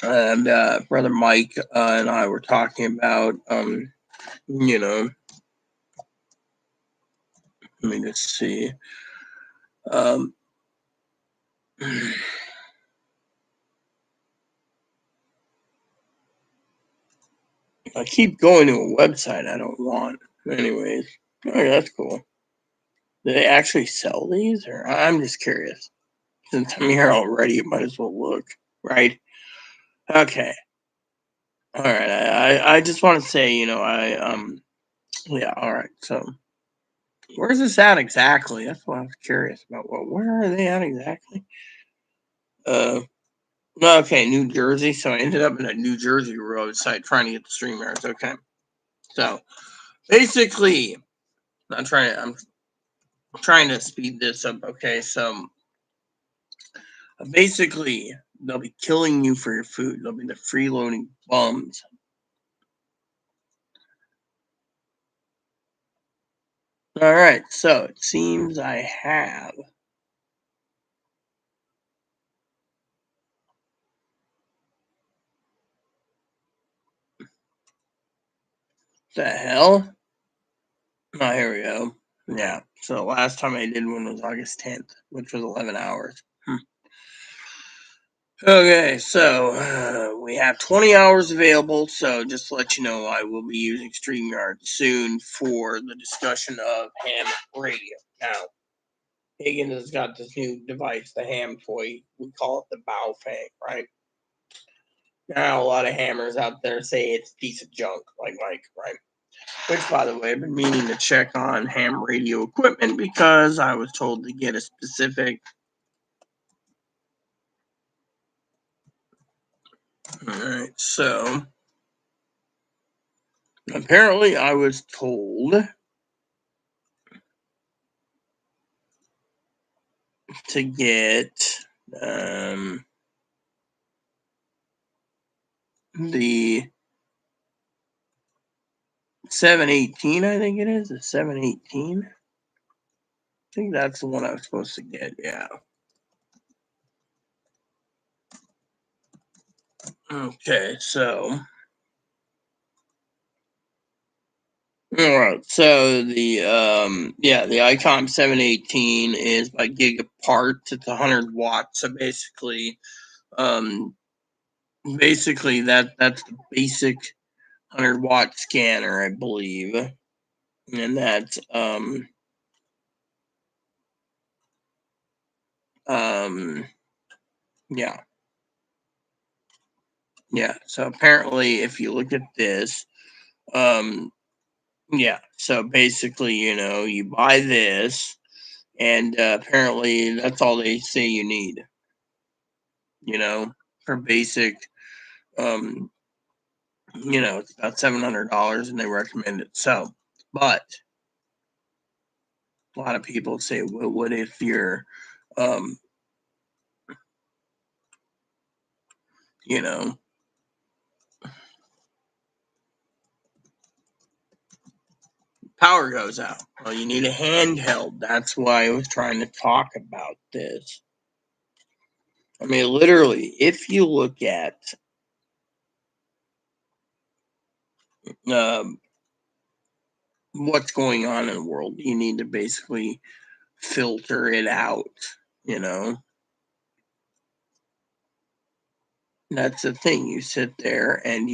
And Brother Mike and I were talking about, let me just see. I keep going to a website I don't want. Anyways, okay, that's cool. Do they actually sell these, or I'm just curious? Since I'm here already, you might as well look, right? Okay. All right. I just want to say, yeah. All right. So, where's this at exactly? That's what I was curious about. Well, where are they at exactly? Okay, New Jersey. So I ended up in a New Jersey roadside trying to get the StreamYards. Okay. So basically, I'm trying to speed this up. Okay, so basically, they'll be killing you for your food. They'll be the freeloading bums. All right, so it seems I have. The hell? Oh, here we go. Yeah, so the last time I did one was August 10th, which was 11 hours. Okay, so we have 20 hours available. So just to let you know, I will be using StreamYard soon for the discussion of ham radio. Now, Higgins has got this new device, the ham toy. We call it the bow fang, right? Now, a lot of hammers out there say it's a piece of junk, like Mike, right? Which, by the way, I've been meaning to check on ham radio equipment because I was told to get a specific. Alright, so apparently I was told to get the 718, I think it is, the 718. I think that's the one I was supposed to get, yeah. Okay, so all right, so the the ICOM 718 is by Gigaparts. It's 100 watts. So basically that's the basic 100-watt scanner, I believe, and that's yeah. So apparently, if you look at this, so basically, you buy this, and apparently that's all they say you need, for basic, it's about $700, and they recommend it. So, but a lot of people say, well, what if you're, um, you know, power goes out? Well, you need a handheld. That's why I was trying to talk about this. I mean, literally, if you look at um, what's going on in the world, you need to basically filter it out, you know? That's the thing. You sit there and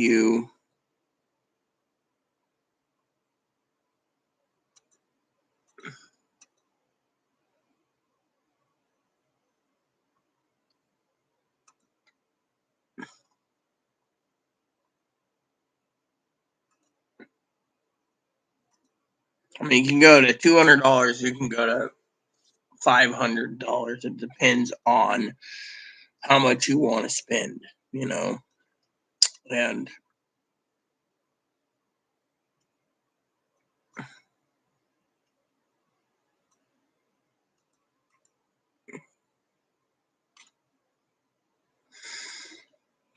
I mean, you can go to $200, you can go to $500. It depends on how much you want to spend,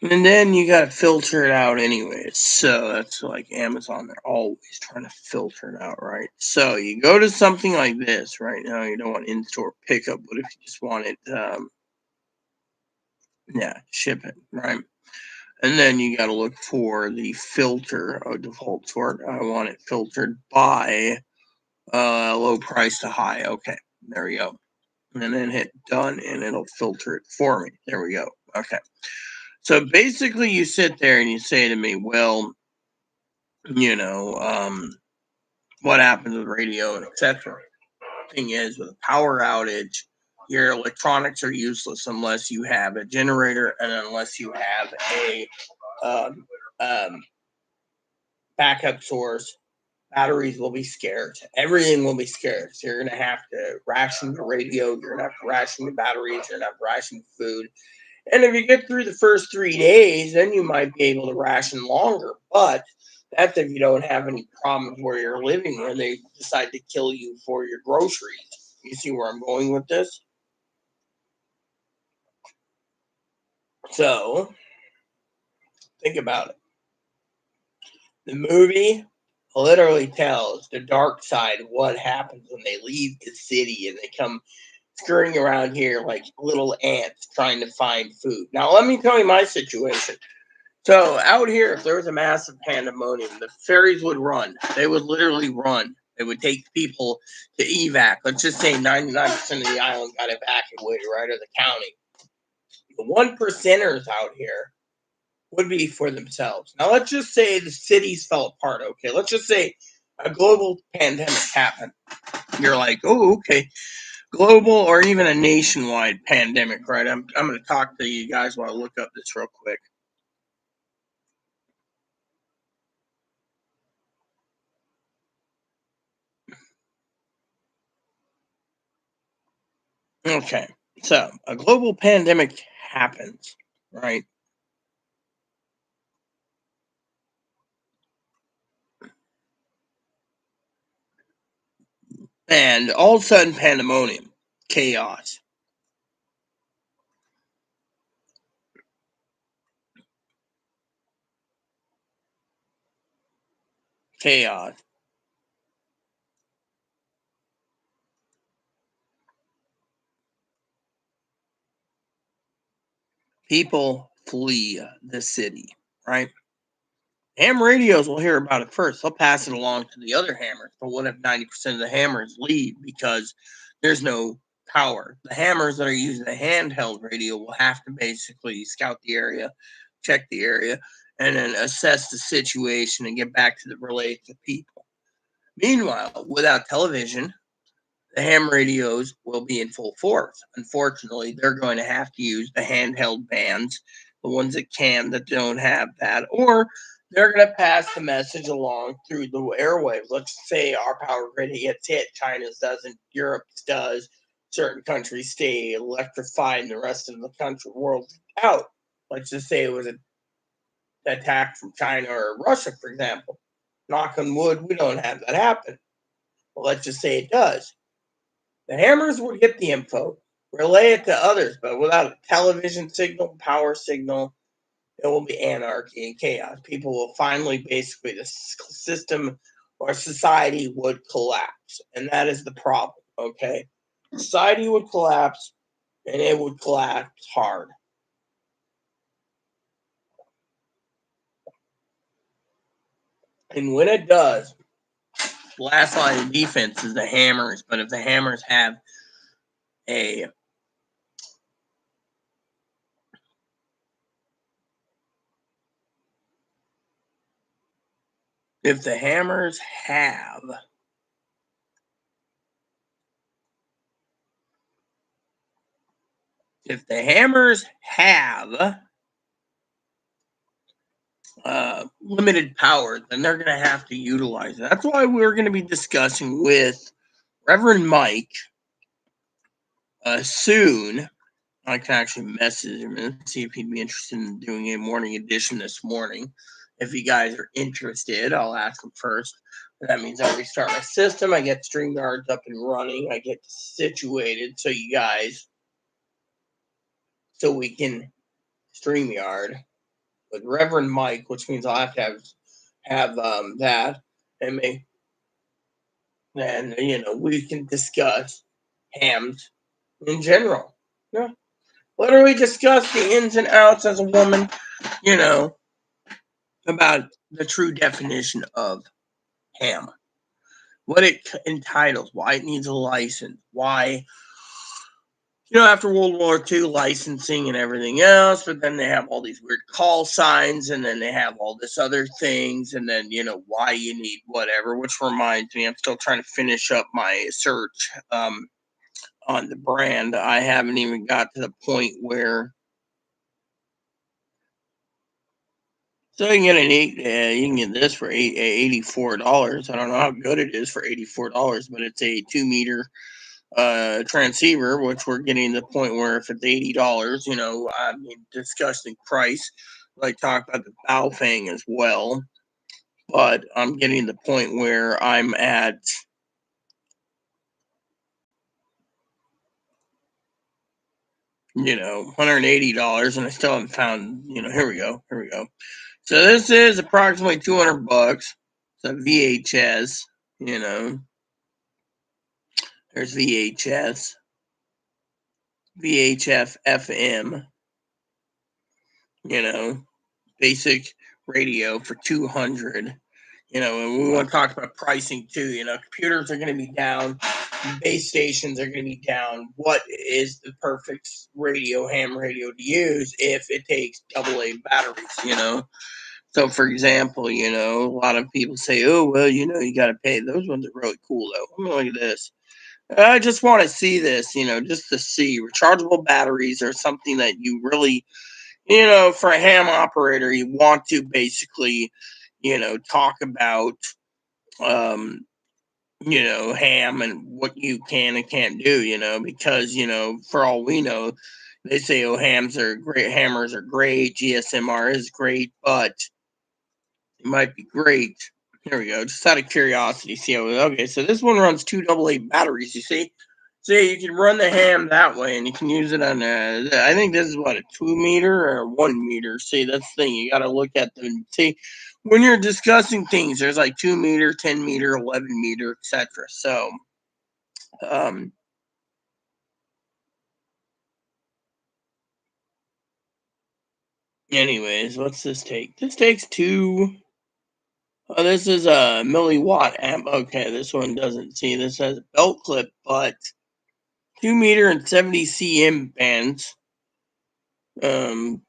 and then you got to filter it out anyways. So that's like Amazon. They're always trying to filter it out, right? So you go to something like this right now. You don't want in-store pickup, but if you just want it, ship it, right? And then you got to look for the filter default sort. I want it filtered by low price to high. Okay, there we go. And then hit done, and it'll filter it for me. There we go. Okay. So basically, you sit there and you say to me, well, what happens with radio and etc. Thing is, with a power outage, your electronics are useless unless you have a generator and unless you have a um, um, backup source. Batteries will be scarce. Everything will be scarce. You're going to have to ration the radio. You're going to have to ration the batteries. You're going to have to ration food. And if you get through the first 3 days, then you might be able to ration longer. But that's if you don't have any problems where you're living, where they decide to kill you for your groceries. You see where I'm going with this? So, think about it. The movie literally tells the dark side of what happens when they leave the city and they come skirting around here like little ants trying to find food. Now, let me tell you my situation. So, out here, if there was a massive pandemonium, the ferries would run. They would literally run. They would take people to evac. Let's just say 99% of the island got evacuated, right, or the county. The 1%ers out here would be for themselves. Now, let's just say the cities fell apart, okay? Let's just say a global pandemic happened. You're like, oh, okay. global or even a nationwide pandemic, right? I'm going to talk to you guys while I look up this real quick. Okay, so a global pandemic happens, right? And all of a sudden, pandemonium, chaos, chaos. People flee the city, right? Ham radios will hear about it first. They'll pass it along to the other hammers. But what if 90% of the hammers leave because there's no power? The hammers that are using the handheld radio will have to basically scout the area, check the area, and then assess the situation and get back to the relay to people. Meanwhile, without television, the ham radios will be in full force. Unfortunately, they're going to have to use the handheld bands, the ones that don't have that, or they're going to pass the message along through the airwaves. Let's say our power grid gets hit, China's doesn't, Europe's does. Certain countries stay electrified, and the rest of the country world out. Let's just say it was an attack from China or Russia, for example. Knock on wood, we don't have that happen. But let's just say it does. The hammers will get the info, relay it to others, but without a television signal, power signal, it will be anarchy and chaos. People will finally, basically, the system or society would collapse. And that is the problem, okay? Society would collapse, and it would collapse hard. And when it does, last line of defense is the hammers. But if the hammers have a if the hammers have if the hammers have limited power, then they're going to have to utilize it. That's why we're going to be discussing with Reverend Mike soon. I can actually message him and see if he'd be interested in doing a morning edition this morning. If you guys are interested, I'll ask him first. That means I restart my system. I get StreamYards up and running. I get situated so you guys, so we can StreamYard with Reverend Mike, which means I'll have to have that and make then we can discuss hams in general. Yeah, literally discuss the ins and outs as a woman. You know about the true definition of ham, what it entitles, why it needs a license, why after World War II, licensing and everything else, but then they have all these weird call signs, and then they have all this other things, and then, why you need whatever, which reminds me, I'm still trying to finish up my search on the brand. I haven't even got to the point where, so you can get you can get this for $84. I don't know how good it is for $84, but it's a 2 meter transceiver, which we're getting to the point where if it's $80, I mean, disgusting price. Like talk about the Baofeng as well, but I'm getting to the point where I'm at $180, and I still haven't found. Here we go. So this is approximately $200. It's a VHS. There's VHS, VHF, FM. You know, basic radio for 200. And we want to talk about pricing too. Computers are going to be down, base stations are going to be down. What is the perfect ham radio to use if it takes AA batteries? So, for example, a lot of people say, oh, well, you got to pay. Those ones are really cool, though. Let me look at this. I just want to see this, just to see. Rechargeable batteries are something that you really, for a ham operator, you want to basically, talk about, um, ham and what you can and can't do, because, for all we know, they say, oh, hams are great, hammers are great, GSMR is great, but it might be great. Here we go. Just out of curiosity, see how. Okay, so this one runs two AA batteries. You see, you can run the ham that way, and you can use it on. I think this is what, a 2 meter or 1 meter. See, that's the thing. You got to look at the see when you're discussing things. There's like 2 meter, 10 meter, 11 meter, etc. So, um, anyways, what's this take? This takes two. Oh, this is a milliwatt amp. Okay, this one doesn't see. This has a belt clip, but 2 meter and 70 cm bands. Um,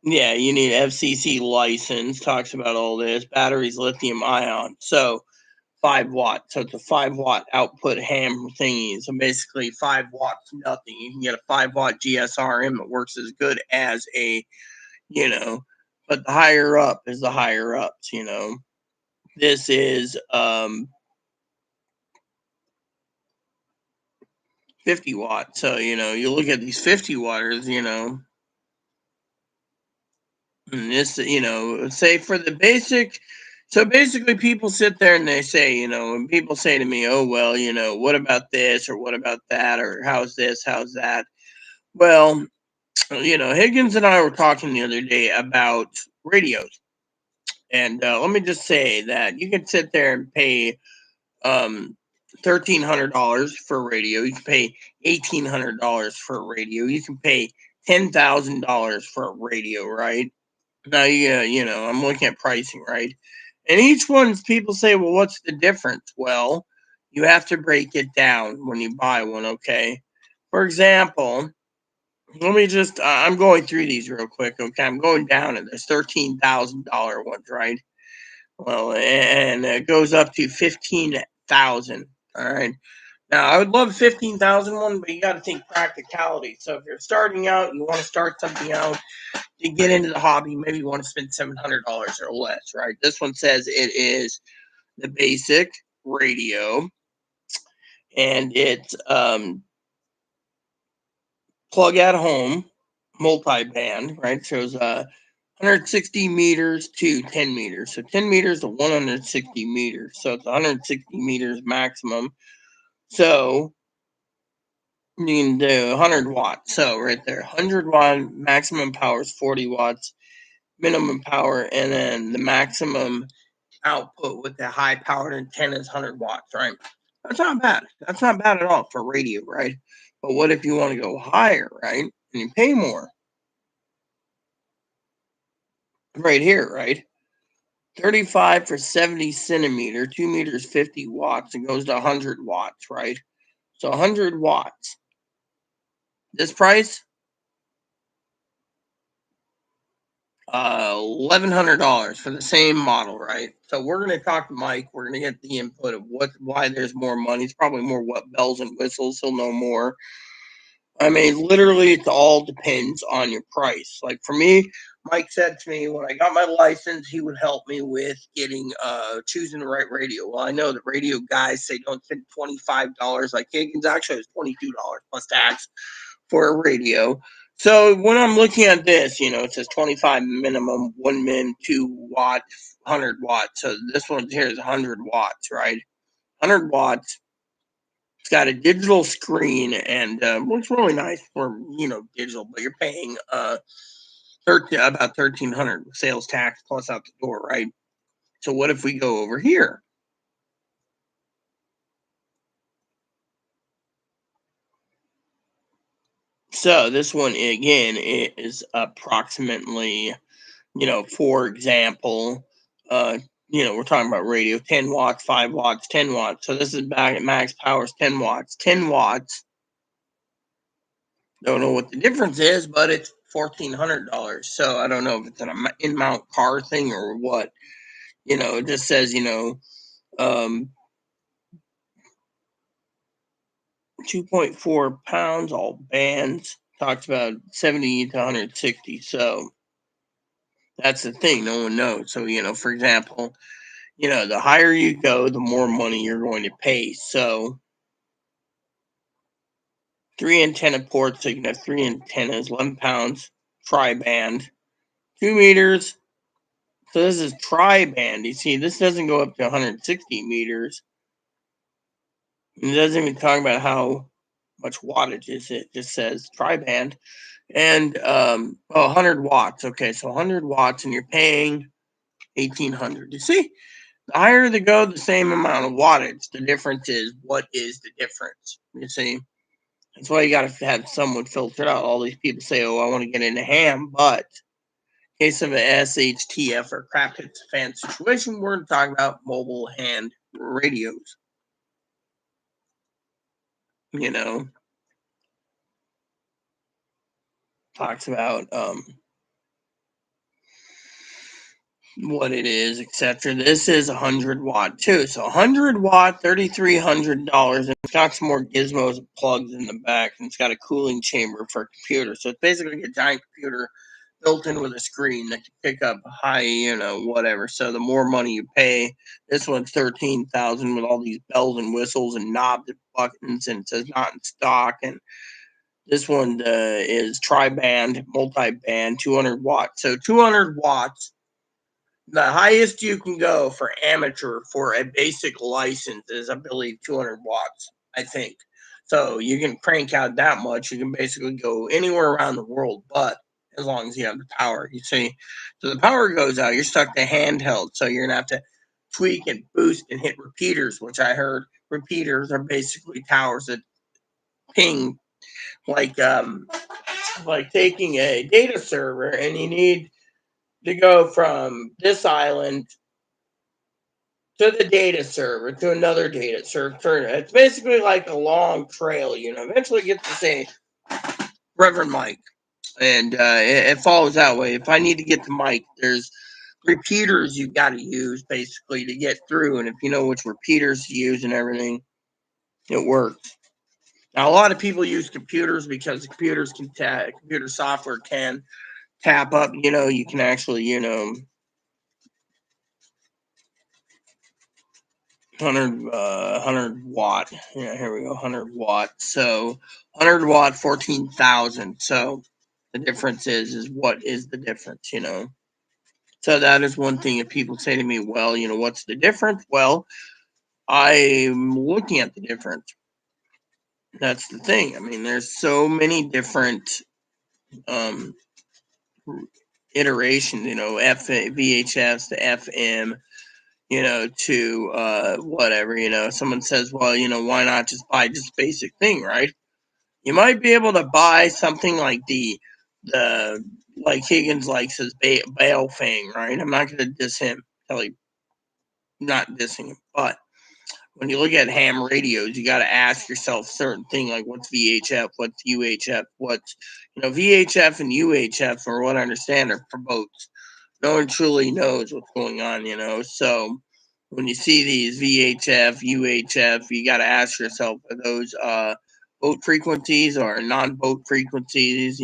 yeah, you need FCC license. Talks about all this. Batteries, lithium ion. So 5 watt. So it's a 5 watt output ham thingy. So basically 5 watts, nothing. You can get a 5 watt GSRM that works as good as a, you know, but the higher up is the higher ups. This is 50 watts. So, you look at these 50 watters, and this, say for the basic. So basically, people sit there and they say, and people say to me, oh, well, what about this or what about that or how's this, how's that? Well, Higgins and I were talking the other day about radios. And let me just say that you can sit there and pay um, $1,300 for a radio. You can pay $1,800 for a radio. You can pay $10,000 for a radio, right? Now, I'm looking at pricing, right? And each one, people say, well, what's the difference? Well, you have to break it down when you buy one, okay? For example, let me just, I'm going through these real quick, okay? I'm going down and there's $13,000 ones, right? Well, and it goes up to 15,000. All right. Now, I would love 15,000 one, but you got to think practicality. So if you're starting out, you want to start something out to get into the hobby, maybe you want to spend $700 or less, right? This one says it is the basic radio, and it's plug at home, multi-band, right? Shows 160 meters to 10 meters. So 10 meters to 160 meters. So it's 160 meters maximum. So you can do 100 watts. So right there, 100 watt maximum power is 40 watts, minimum power, and then the maximum output with the high powered antenna is 100 watts, right? That's not bad. That's not bad at all for radio, right? But what if you want to go higher, right? And you pay more? Right here, right? 35 for 70 centimeter, 2 meters, 50 watts. It goes to 100 watts, right? So 100 watts. This price, $1,100 for the same model, right? So we're gonna talk to Mike. We're gonna get the input of why there's more money. It's probably more what bells and whistles. He'll know more. I mean, literally, it all depends on your price. Like for me, Mike said to me when I got my license, he would help me with getting choosing the right radio. Well, I know the radio guys say don't spend $25. Like Higgins actually was $22 plus tax for a radio. So when I'm looking at this, it says 25 minimum, 1 min, 2 watt, 100 watts. So this one here is 100 watts, right? 100 watts. It's got a digital screen and looks really nice for digital, but you're paying about 1,300 sales tax plus out the door, right? So what if we go over here? So this one again is approximately, for example, uh, we're talking about radio, 10 watts, 5 watts, 10 watts. So this is back at max power is 10 watts. 10 watts. Don't know what the difference is, but it's $1,400. So I don't know if it's an in-mount car thing or what. It just says, um, 2.4 pounds, all bands. Talks about 70 to 160. So that's the thing, no one knows. So, for example, the higher you go, the more money you're going to pay. So 3 antenna ports, so you can have 3 antennas, 11 pounds, tri-band, 2 meters. So this is tri-band. You see, this doesn't go up to 160 meters. It doesn't even talk about how much wattage is it. It just says tri-band. And 100 watts. Okay, so 100 watts, and you're paying 1,800. You see, the higher they go, the same amount of wattage. The difference is, what is the difference? You see, that's why you got to have someone filter it out. All these people say, "Oh, I want to get into ham," but in case of an shtf or crap hits a fan situation, we're talking about mobile hand radios. Talks about what it is, etc. This is 100 watt too. So 100 watt, $3,300, and it's got some more gizmos and plugs in the back, and it's got a cooling chamber for a computer. So it's basically a giant computer built in with a screen that can pick up high, whatever. So the more money you pay, this one's 13,000 with all these bells and whistles and knobs and buttons, and it says not in stock. And this one is tri-band, multi-band, 200 watts. So 200 watts. The highest you can go for amateur for a basic license is, I believe, 200 watts, I think. So you can crank out that much. You can basically go anywhere around the world, but as long as you have the power, you see. So the power goes out, you're stuck to handheld. So you're going to have to tweak and boost and hit repeaters, which I heard repeaters are basically towers that ping, like taking a data server, and you need to go from this island to the data server to another data server. It's basically like a long trail. Eventually get to say Reverend Mike, and it follows that way. If I need to get to Mike, there's repeaters you got to use basically to get through, and if you know which repeaters to use and everything, it works. Now, a lot of people use computers because computers can computer software can tap up. You can actually 100 watt. Yeah, here we go. 100 watt. So 100 watt, 14,000. So the difference is what is the difference? So that is one thing. If people say to me, well, what's the difference? Well, I'm looking at the difference. That's the thing. I mean, there's so many different um, iterations, VHS to FM, to whatever. Someone says, well, why not just buy just basic thing, right? You might be able to buy something like the like Higgins likes his Bale Fang, right? I'm not going to diss him, tell you, not dissing him, but when you look at ham radios, you got to ask yourself certain thing like what's VHF, what's UHF, what's VHF and UHF, for what I understand, are for boats. No one truly knows what's going on. So when you see these VHF, UHF, you got to ask yourself, are those boat frequencies or non-boat frequencies?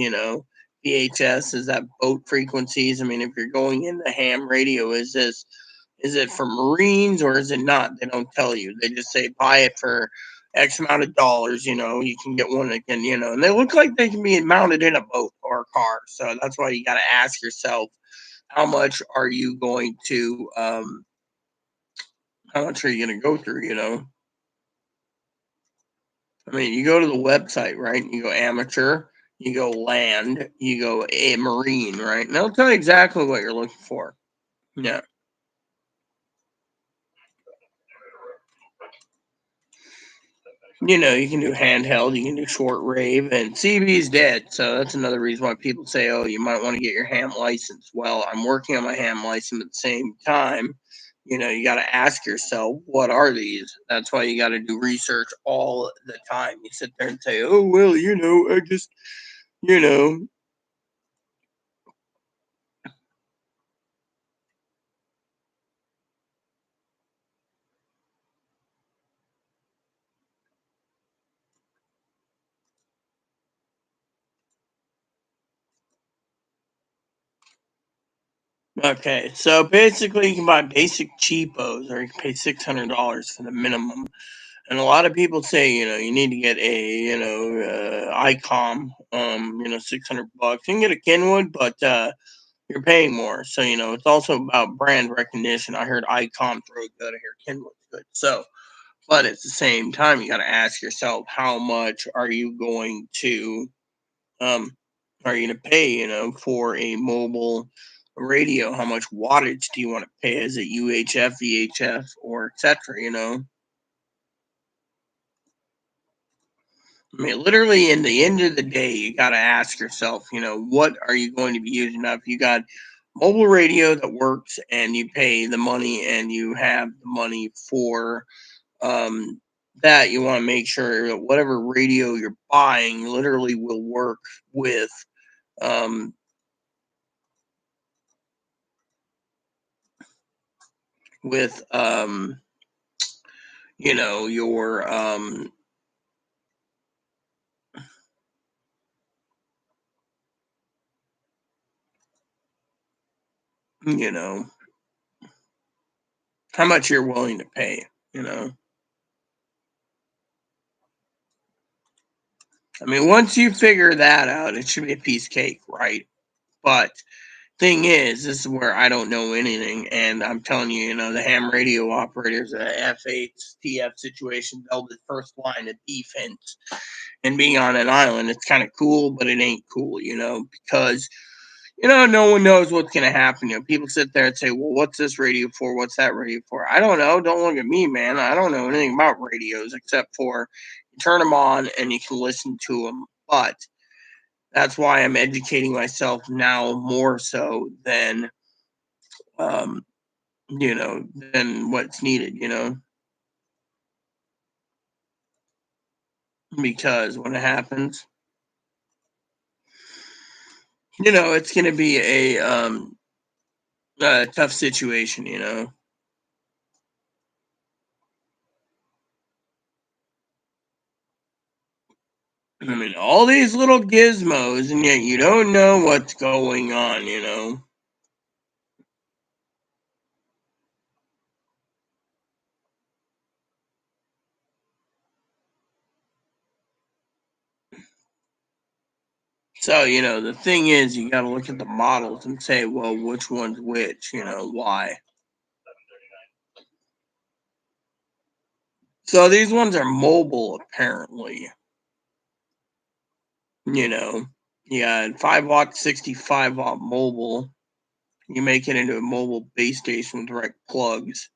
VHS, is that boat frequencies? I mean, if you're going into ham radio, is it for Marines or is it not? They don't tell you. They just say buy it for X amount of dollars. You can get one again. And they look like they can be mounted in a boat or a car. So that's why you got to ask yourself, how much are you going to how much are you going to go through? I mean, you go to the website, right? You go amateur, you go land, you go a marine, right? And they'll tell you exactly what you're looking for. Yeah. You can do handheld, you can do short rave, and CB's dead. So that's another reason why people say, oh, you might want to get your ham license. Well, I'm working on my ham license at the same time. You got to ask yourself, what are these? That's why you got to do research all the time. You sit there and say, oh, well, I just, you know, Okay, so basically you can buy basic cheapos, or you can pay $600 for the minimum. And a lot of people say, you need to get a, ICOM, 600 bucks. You can get a Kenwood, but you're paying more. So, it's also about brand recognition. I heard ICOM's really good. I hear Kenwood's good. So, but at the same time, you got to ask yourself, how much um, are you going to pay, for a mobile radio? How much wattage do you want to pay? Is it UHF, VHF, or etc.? I mean, literally, in the end of the day, you got to ask yourself, what are you going to be using? Now, if you got mobile radio that works and you pay the money and you have the money for um, that, you want to make sure that whatever radio you're buying literally will work with um, with your you know how much you're willing to pay. you know I mean, once you figure that out, it should be a piece of cake, right? But thing is, this is where I don't know anything, and I'm telling you, the ham radio operators, F8 TF situation, they'll the first line of defense. And being on an island, it's kind of cool, but it ain't cool, because no one knows what's going to happen. People sit there and say, well, what's this radio for? What's that radio for? I don't know. Don't look at me, man. I don't know anything about radios except for you turn them on and you can listen to them. But that's why I'm educating myself now more so um, than what's needed, because when it happens, it's going to be a tough situation. I mean, all these little gizmos, and yet you don't know what's going on. So, the thing is, you got to look at the models and say, well, which one's which, why. So these ones are mobile, apparently. You know, you got 5 watt, 65 watt mobile. You make it into a mobile base station with direct plugs.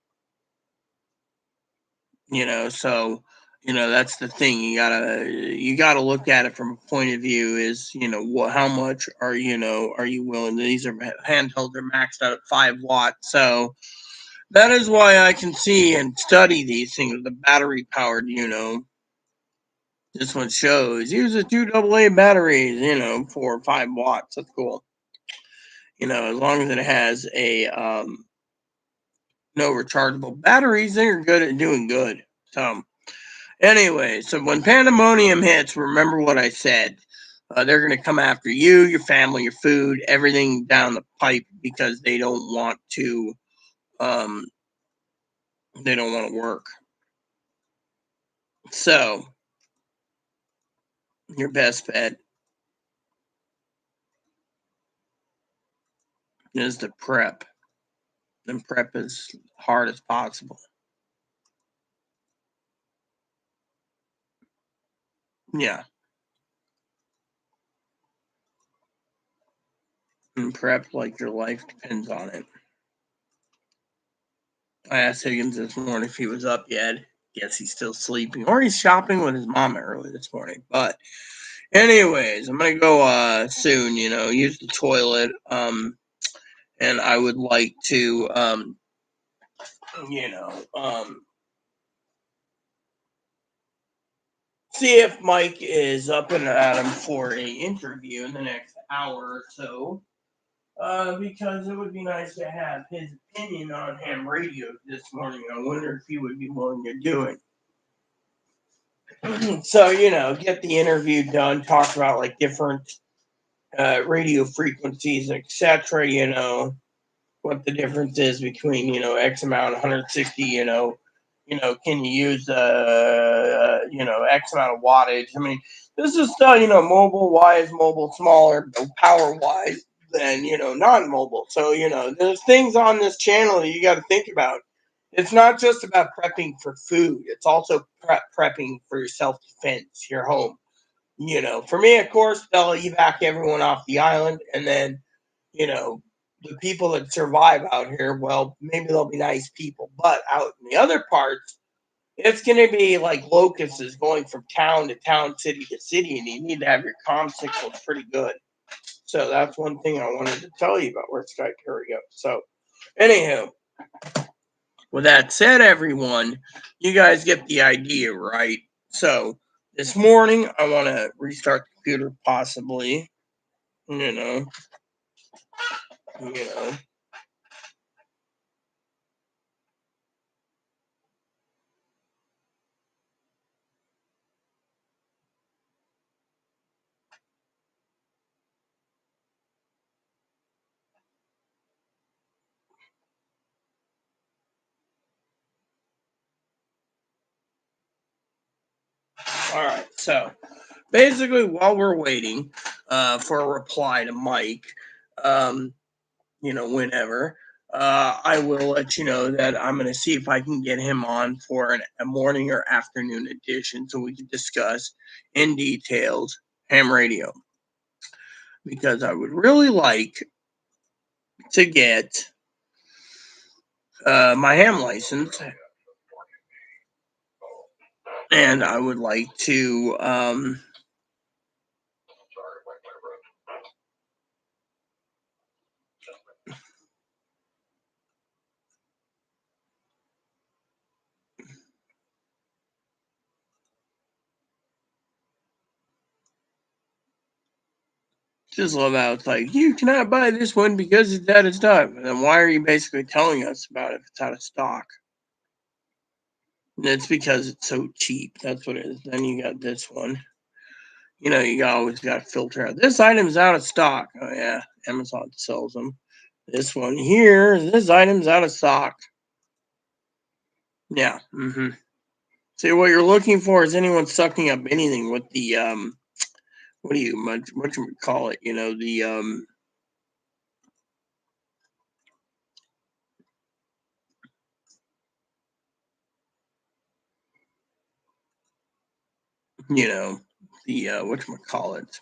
So that's the thing. You gotta look at it from a point of view is what how much are you willing. These are handheld, they're maxed out at 5 watts. So that is why I can see and study these things. The battery powered, this one shows use two AA batteries, for 5 watts. That's cool. As long as it has a no rechargeable batteries, they're good at doing good. So anyway, so when pandemonium hits, remember what I said. They're going to come after you, your family, your food, everything down the pipe because they don't want to. Um, they don't want to work. So your best bet is to prep, and prep as hard as possible. Yeah, and prep like your life depends on it. I asked Higgins this morning if he was up yet. Guess he's still sleeping, or he's shopping with his mom early this morning. But anyways, I'm gonna go soon. Use the toilet. And I would like to you know see if Mike is up and at him for a interview in the next hour or so. Because it would be nice to have his opinion on ham radio this morning. I wonder if he would be willing to do it. So, get the interview done, talk about like different radio frequencies, etc. what the difference is between, X amount, 160, can you use, X amount of wattage? I mean, this is still, mobile wise, mobile smaller, power wise than, non-mobile. So, there's things on this channel that you got to think about. It's not just about prepping for food. It's also prepping for your self-defense, your home. For me, of course, they'll evac everyone off the island, and then, you know, the people that survive out here, well, maybe they'll be nice people. But out in the other parts, it's going to be like locusts going from town to town, city to city, and you need to have your comm signals pretty good. So that's one thing I wanted to tell you about where Sky Carry goes. So, anywho, with that said, everyone, you guys get the idea, right? So, this morning, I want to restart the computer, possibly. You know, you know. All right. So, basically, while we're waiting for a reply to Mike, um, whenever, I will let you know that I'm going to see if I can get him on for a morning or afternoon edition so we can discuss in details ham radio. Because I would really like to get my ham license, and I would like to just love how it's like, you cannot buy this one because it's out of stock. And then why are you basically telling us about it if it's out of stock? And it's because it's so cheap. That's what it is. Then you got this one. You always got to filter out. This item's out of stock. Oh, yeah. Amazon sells them. This one here, this item's out of stock. Yeah. Mm-hmm. See, what you're looking for is anyone sucking up anything with the, what you call it? You know, the, whatchamacallit.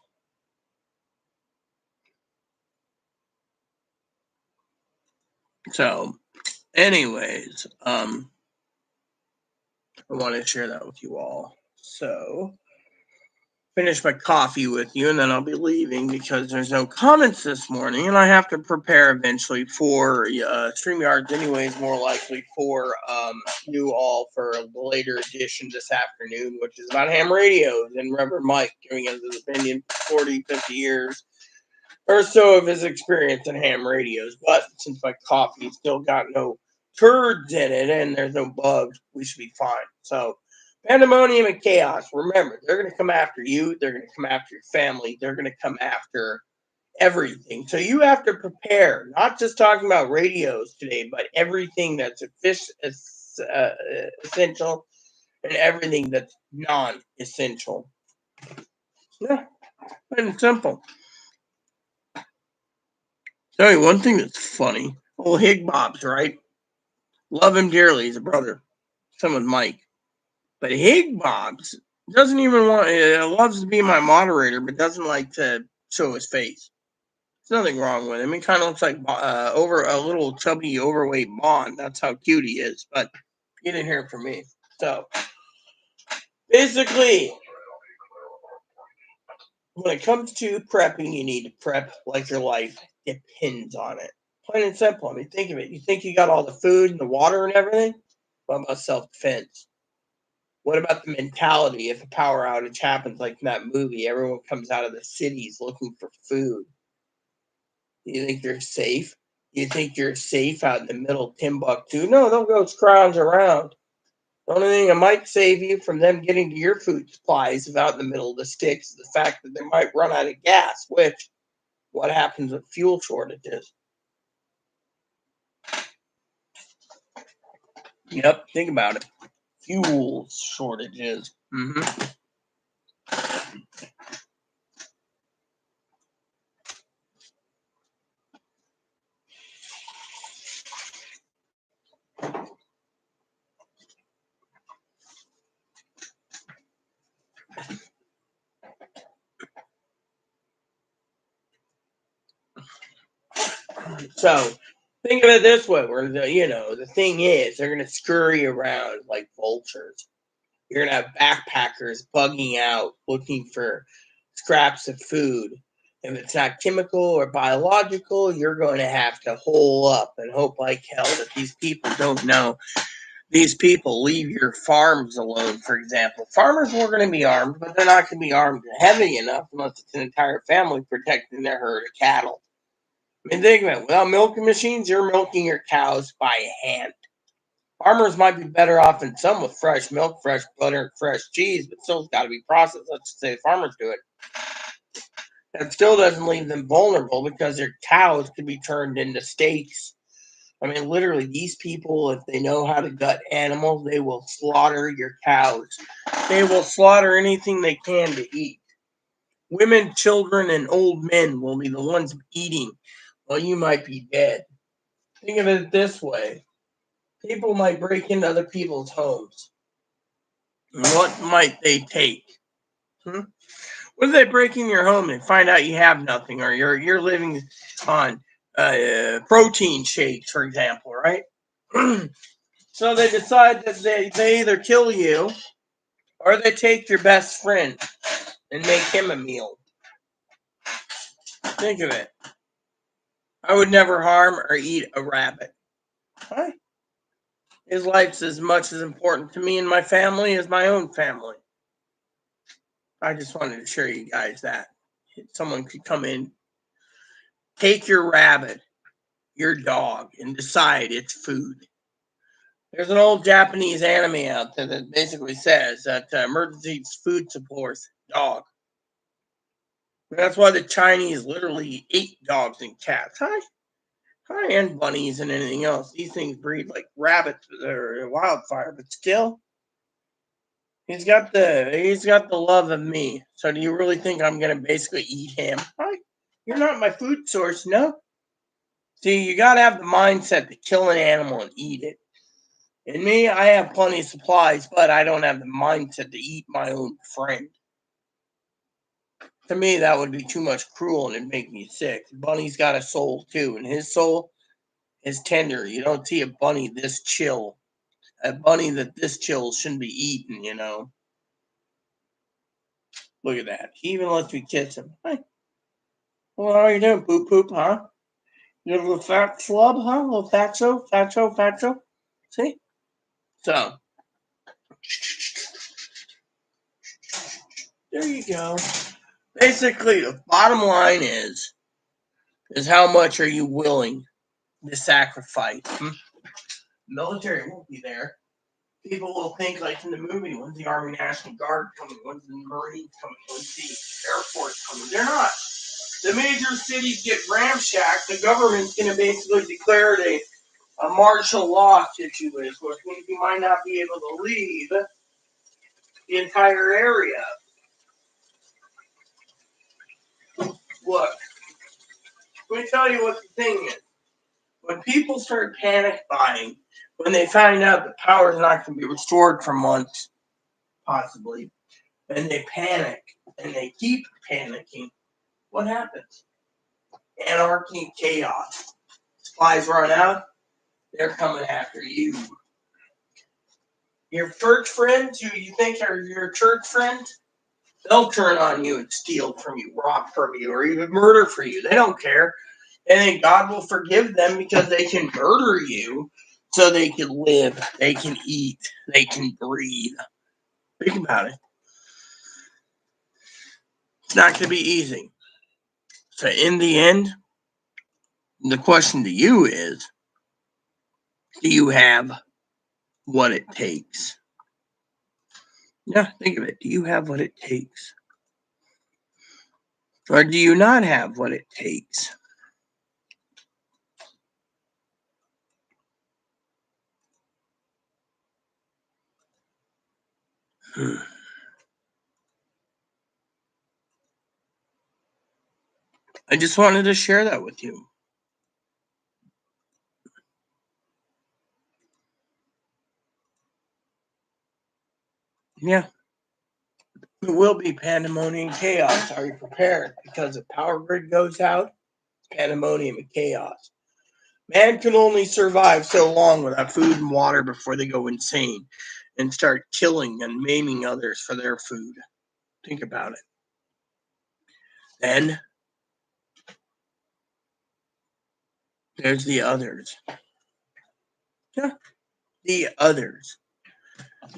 So, anyways, I want to share that with you all. So, finish my coffee with you, and then I'll be leaving because there's no comments this morning, and I have to prepare eventually for StreamYards, anyways, more likely for you all for the later edition this afternoon, which is about ham radios and Reverend Mike giving us his opinion for 40, 50 years or so of his experience in ham radios. But since my coffee still got no turds in it and there's no bugs, we should be fine. So, pandemonium and chaos. Remember, they're going to come after you. They're going to come after your family. They're going to come after everything. So you have to prepare. Not just talking about radios today, but everything that's essential and everything that's non-essential. Yeah, and simple. Tell you one thing that's funny. Old Hig Bob's, right? Love him dearly. He's a brother. Same with Mike. But Hig Bob's doesn't even want, loves to be my moderator, but doesn't like to show his face. There's nothing wrong with him. He kind of looks like over a little chubby, overweight Bond. That's how cute he is. But you didn't hear it from me. So basically, when it comes to prepping, you need to prep like your life depends on it. Plain and simple. I mean, think of it. You think you got all the food and the water and everything? What about self-defense? What about the mentality if a power outage happens like in that movie? Everyone comes out of the cities looking for food. Do you think you're safe? Do you think you're safe out in the middle of Timbuktu? No, they'll go scrounge around. The only thing that might save you from them getting to your food supplies if out in the middle of the sticks is the fact that they might run out of gas, which what happens with fuel shortages? Yep, think about it. Fuel shortages. So think of it this way: where the thing is, they're gonna scurry around like vultures. You're gonna have backpackers bugging out, looking for scraps of food. If it's not chemical or biological, you're going to have to hole up and hope like hell that these people don't know. These people leave your farms alone, for example. Farmers were going to be armed, but they're not going to be armed heavy enough unless it's an entire family protecting their herd of cattle. I mean, think about it. Without milking machines, you're milking your cows by hand. Farmers might be better off than some with fresh milk, fresh butter, fresh cheese, but still it's got to be processed. Let's just say farmers do it. That still doesn't leave them vulnerable because their cows could be turned into steaks. I mean, literally, these people, if they know how to gut animals, they will slaughter your cows. They will slaughter anything they can to eat. Women, children, and old men will be the ones eating while you might be dead. Think of it this way: people might break into other people's homes. What might they take? Hmm? What if they break in your home and find out you have nothing, or you're living on protein shakes, for example, right? So they decide that they either kill you or they take your best friend and make him a meal. Think of it. I would never harm or eat a rabbit. Right? His life's as much as important to me and my family as my own family. I just wanted to show you guys that. Someone could come in, take your rabbit, your dog, and decide it's food. There's an old Japanese anime out there that basically says that emergency food supports dog. That's why the Chinese literally ate dogs and cats. Hi, and bunnies and anything else. These things breed like rabbits or wildfire, but still, he's got the love of me. So do you really think I'm gonna basically eat him? Hi, you're not my food source, no. See, you gotta have the mindset to kill an animal and eat it. And me, I have plenty of supplies, but I don't have the mindset to eat my own friend. To me, that would be too much cruel and it'd make me sick. Bunny's got a soul too, and his soul is tender. You don't see a bunny this chill. A bunny that this chill shouldn't be eaten. Look at that. He even lets me kiss him. Hi. Well, how are you doing, poop poop, huh? You a little fat flub, huh? A little fatso, fatso, fatso. See? So, there you go. Basically, the bottom line is how much are you willing to sacrifice? Military won't be there. People will think like in the movie, when's the Army National Guard coming? When's the Marines coming? When's the Air Force coming? They're not. The major cities get ramshacked. The government's going to basically declare it a martial law situation, which means you might not be able to leave the entire area. Look, let me tell you what the thing is. When people start panic buying, when they find out the power is not going to be restored for months, possibly, and they panic and they keep panicking, what happens? Anarchy and chaos. Supplies run out, they're coming after you. Your church friends who you think are your church friends, they'll turn on you and steal from you, rob from you, or even murder for you. They don't care. And then God will forgive them because they can murder you so they can live, they can eat, they can breathe. Think about it. It's not going to be easy. So in the end, the question to you is, do you have what it takes? Yeah, think of it. Do you have what it takes? Or do you not have what it takes? I just wanted to share that with you. Yeah. It will be pandemonium chaos. Are you prepared? Because if power grid goes out, pandemonium and chaos. Man can only survive so long without food and water before they go insane and start killing and maiming others for their food. Think about it. Then there's the others. Yeah, the others.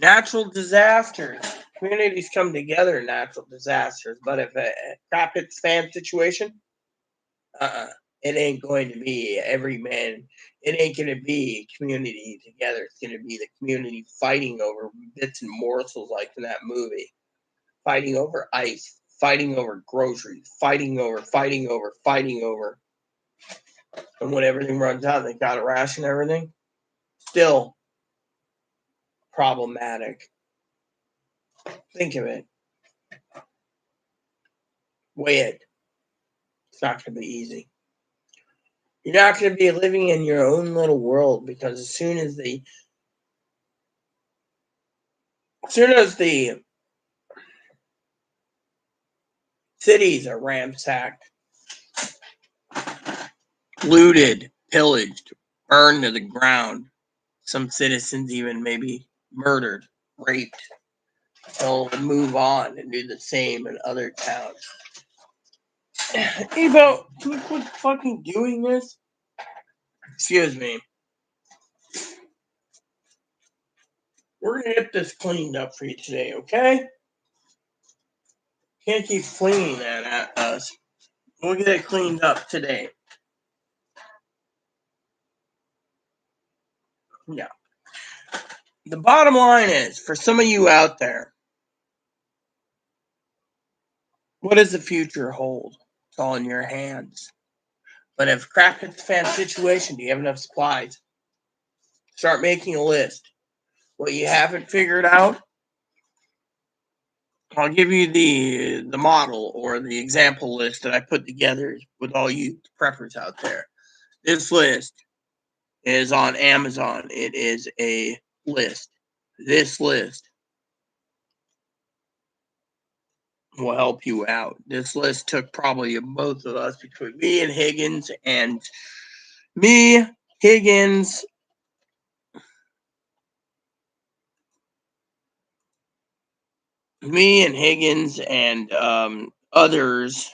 Natural disasters. Communities come together in natural disasters, but if a crap hits fan situation, it ain't going to be every man. It ain't going to be community together. It's going to be the community fighting over bits and morsels, like in that movie, fighting over ice, fighting over groceries, fighting over. And when everything runs out, they got to ration everything. Still problematic. Think of it. Weigh it. It's not going to be easy. You're not going to be living in your own little world, because as soon as the cities are ransacked, looted, pillaged, burned to the ground, some citizens even maybe murdered, raped, they'll move on and do the same in other towns. Hey, Bo, can we quit fucking doing this? Excuse me. We're gonna get this cleaned up for you today, okay? Can't keep flinging that at us. We'll get it cleaned up today. Yeah. The bottom line is, for some of you out there, what does the future hold? It's all in your hands. But if crap hits the fan situation, do you have enough supplies? Start making a list. What you haven't figured out, I'll give you the model or the example list that I put together with all you preppers out there. This list is on Amazon. It is a list. This list will help you out. This list took probably both of us, between me and Higgins, and me, Higgins, and others,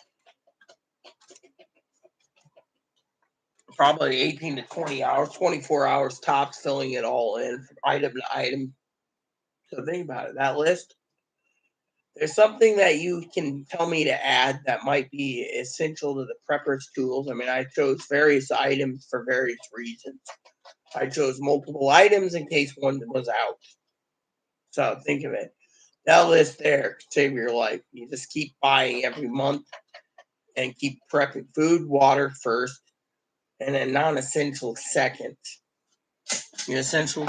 probably 18 to 20 hours, 24 hours tops, filling it all in from item to item. So think about it. That list, there's something that you can tell me to add that might be essential to the prepper's tools. I mean, I chose various items for various reasons. I chose multiple items in case one was out. So think of it. That list there could save your life. You just keep buying every month and keep prepping food, water first, and then non-essential second. Your essential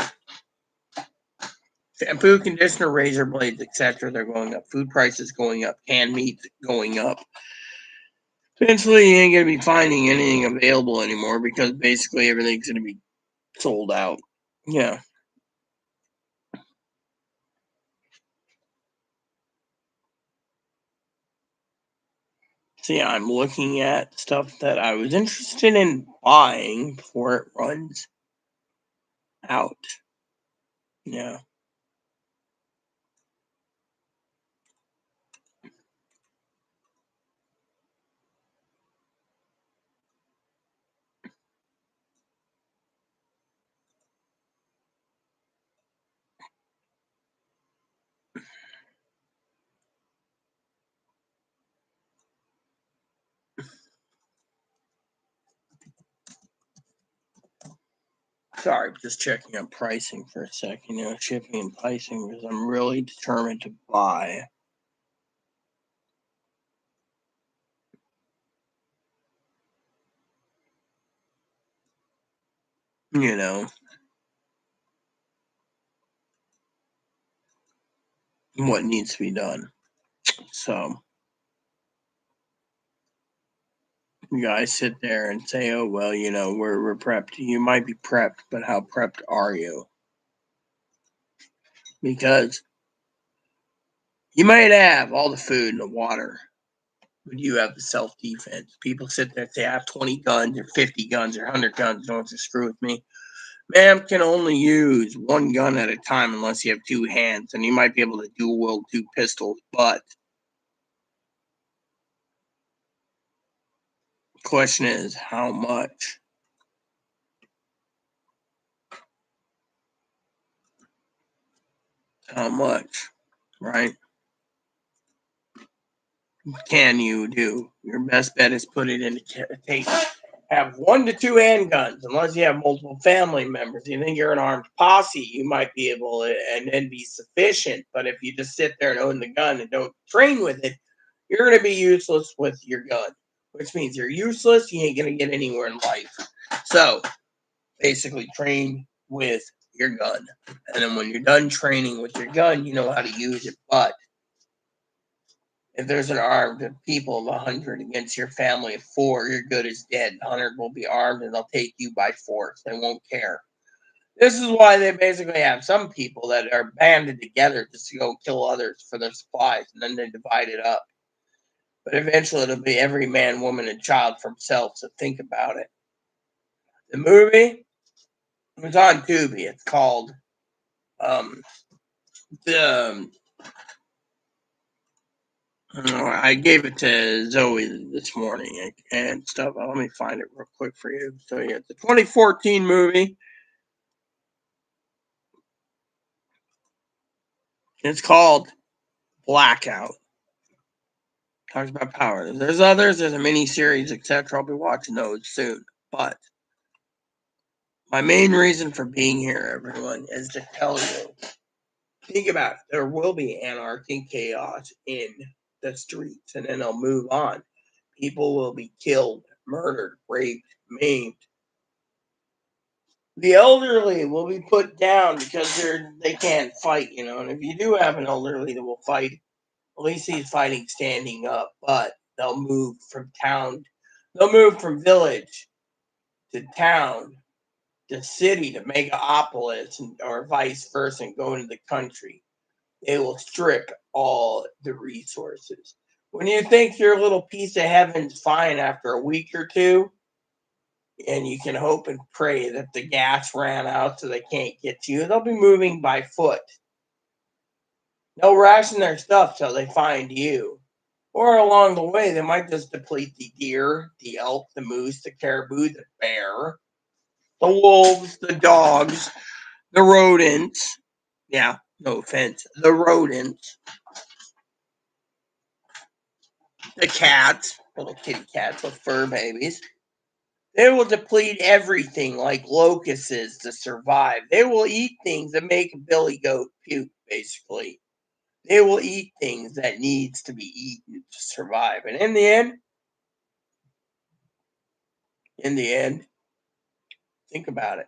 shampoo, conditioner, razor blades, etc. They're going up. Food prices going up. Canned meats going up. Eventually, you ain't gonna be finding anything available anymore, because basically everything's gonna be sold out. Yeah. See, I'm looking at stuff that I was interested in buying before it runs out. Yeah. Sorry, just checking on pricing for a second. Shipping and pricing, because I'm really determined to buy. You know. what needs to be done. So you guys sit there and say, oh, well, we're prepped. You might be prepped, but how prepped are you? Because you might have all the food and the water, but you have the self-defense. People sit there and say, I have 20 guns or 50 guns or 100 guns. Don't screw with me. Man can only use one gun at a time unless you have two hands, and you might be able to dual wield two pistols, but the question is, how much? How much, right? Can you do? Your best bet is put it in take. Have 1 to 2 handguns, unless you have multiple family members. You think you're an armed posse, you might be able to, and then be sufficient. But if you just sit there and own the gun and don't train with it, you're going to be useless with your gun, which means you're useless. You ain't going to get anywhere in life. So basically, train with your gun. And then when you're done training with your gun, you know how to use it. But if there's an armed people of 100 against your family of 4, you're good as dead. 100 will be armed and they'll take you by force. They won't care. This is why they basically have some people that are banded together just to go kill others for their supplies, and then they divide it up. But eventually it'll be every man, woman, and child for himself, so think about it. The movie was on Tubi. It's called the I gave it to Zoe this morning and stuff. Let me find it real quick for you. So yeah, it's a 2014 movie. It's called Blackout. Talks about power. There's others. There's a mini series, etc. I'll be watching those soon. But my main reason for being here, everyone, is to tell you. Think about it. There will be anarchy and chaos in the streets, and then they'll move on. People will be killed, murdered, raped, maimed. The elderly will be put down because they can't fight, And if you do have an elderly that will fight, at least he's fighting standing up. But they'll move from town, they'll move from village to town to city to megapolis, or vice versa, and go into the country. They will strip all the resources. When you think your little piece of heaven's fine after a week or two, and you can hope and pray that the gas ran out so they can't get to you, they'll be moving by foot. They'll ration their stuff till they find you. Or along the way, they might just deplete the deer, the elk, the moose, the caribou, the bear, the wolves, the dogs, the rodents. Yeah, no offense. The rodents, the cats, little kitty cats with fur babies. They will deplete everything like locusts to survive. They will eat things that make a billy goat puke, basically. They will eat things that needs to be eaten to survive. And in the end, think about it.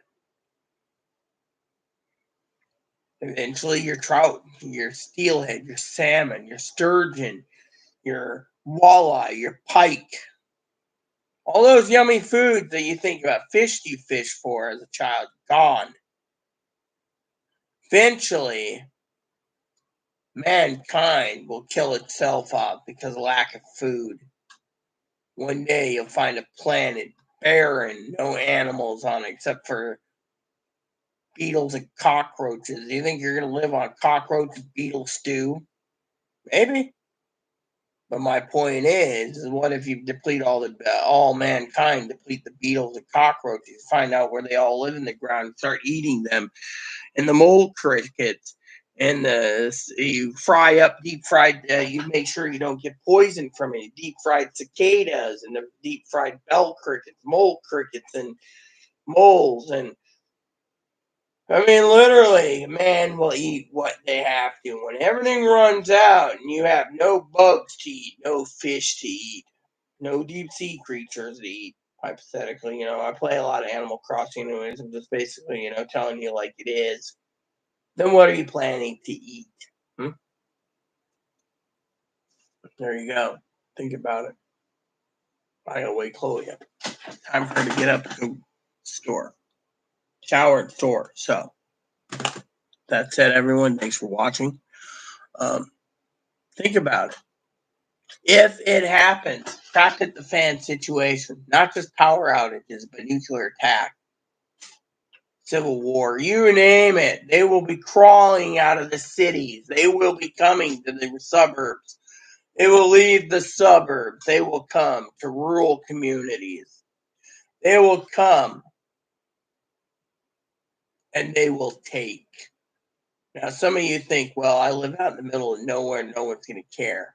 Eventually your trout, your steelhead, your salmon, your sturgeon, your walleye, your pike, all those yummy foods that you think about, fish you fish for as a child, gone. Eventually, mankind will kill itself off because of lack of food. One day you'll find a planet barren, no animals on it except for beetles and cockroaches. Do you think you're going to live on cockroach and beetle stew? Maybe. But my point is what if you deplete all mankind, deplete the beetles and cockroaches, find out where they all live in the ground, and start eating them, and the mole crickets, and you fry up deep fried. You make sure you don't get poisoned from it. Deep fried cicadas and the deep fried bell crickets, mole crickets, and moles, and I mean, literally, man will eat what they have to. When everything runs out and you have no bugs to eat, no fish to eat, no deep sea creatures to eat, hypothetically, I play a lot of Animal Crossing anyways. I'm just basically, telling you like it is. Then what are you planning to eat? Hmm? There you go. Think about it. I gotta wake Chloe up. Time for her to get up and go store. Shower and store. So that said, everyone, thanks for watching. Think about it. If it happens, crap at the fan situation, not just power outages, but nuclear attack, civil war, you name it, they will be crawling out of the cities. They will be coming to the suburbs. They will leave the suburbs. They will come to rural communities. They will come and they will take. Now, some of you think, well, I live out in the middle of nowhere, no one's going to care.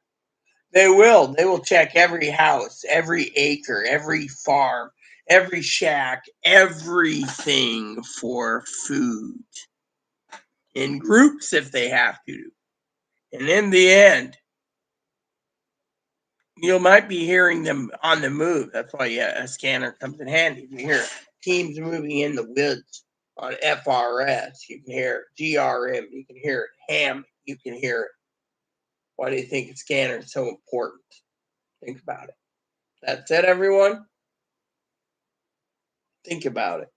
They will. They will check every house, every acre, every farm, every shack, everything for food. In groups if they have to. And in the end, you might be hearing them on the move. That's why a scanner comes in handy. You hear teams moving in the woods on FRS. You can hear it. GRM. You can hear it. HAM. You can hear it. Why do you think a scanner is so important? Think about it. That's it, everyone. Think about it.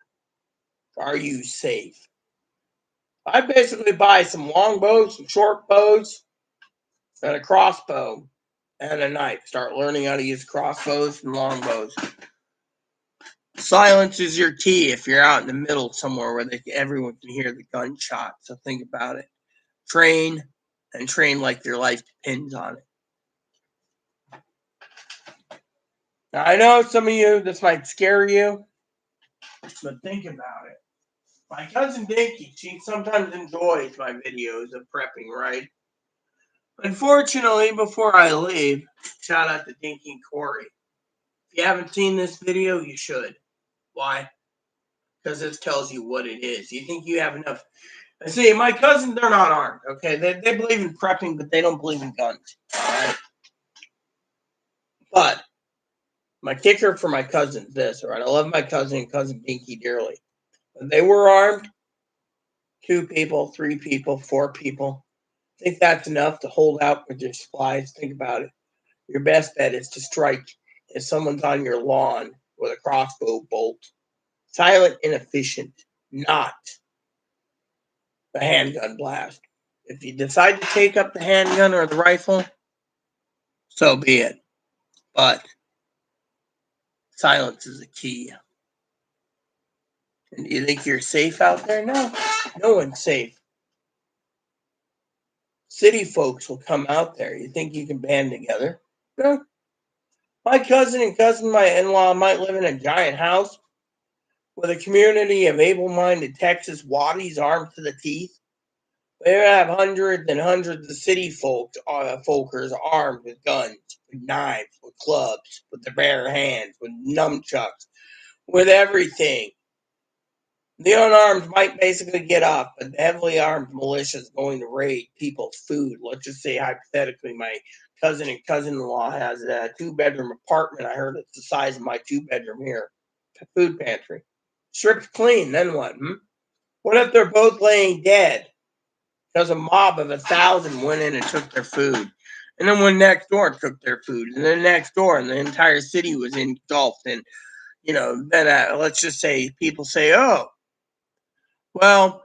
Are you safe? I basically buy some long bows, some short bows, and a crossbow and a knife. Start learning how to use crossbows and longbows. Silence is your key if you're out in the middle somewhere where everyone can hear the gunshot. So think about it. Train and train like your life depends on it. Now, I know some of you, this might scare you, but think about it. My cousin Dinky, she sometimes enjoys my videos of prepping, right? Unfortunately, before I leave, shout out to Dinky and Corey. If you haven't seen this video, you should. Why? Because this tells you what it is. You think you have enough. See, my cousins, they're not armed, okay? They believe in prepping, but they don't believe in guns, all right? But my kicker for my cousins this, all right? I love my cousin and cousin Dinky dearly. When they were armed, 2 people, 3 people, 4 people, I think that's enough to hold out with your supplies. Think about it. Your best bet is to strike if someone's on your lawn with a crossbow bolt. Silent and efficient, not a handgun blast. If you decide to take up the handgun or the rifle, so be it. But silence is the key. And do you think you're safe out there? No, no one's safe. City folks will come out there. You think you can band together? No. My cousin and my in-law might live in a giant house with a community of able-minded Texas waddies armed to the teeth. They have hundreds and hundreds of city folkers armed with guns, with knives, with clubs, with their bare hands, with nunchucks, with everything. The unarmed might basically get off, but the heavily armed militia is going to raid people's food. Let's just say, hypothetically, my cousin and cousin-in-law has a 2-bedroom apartment. I heard it's the size of my 2-bedroom here. Food pantry. Stripped clean, then what? What if they're both laying dead? Because a mob of 1,000 went in and took their food. And then one next door took their food. And then next door, and the entire city was engulfed. And, then let's just say people say, oh, well,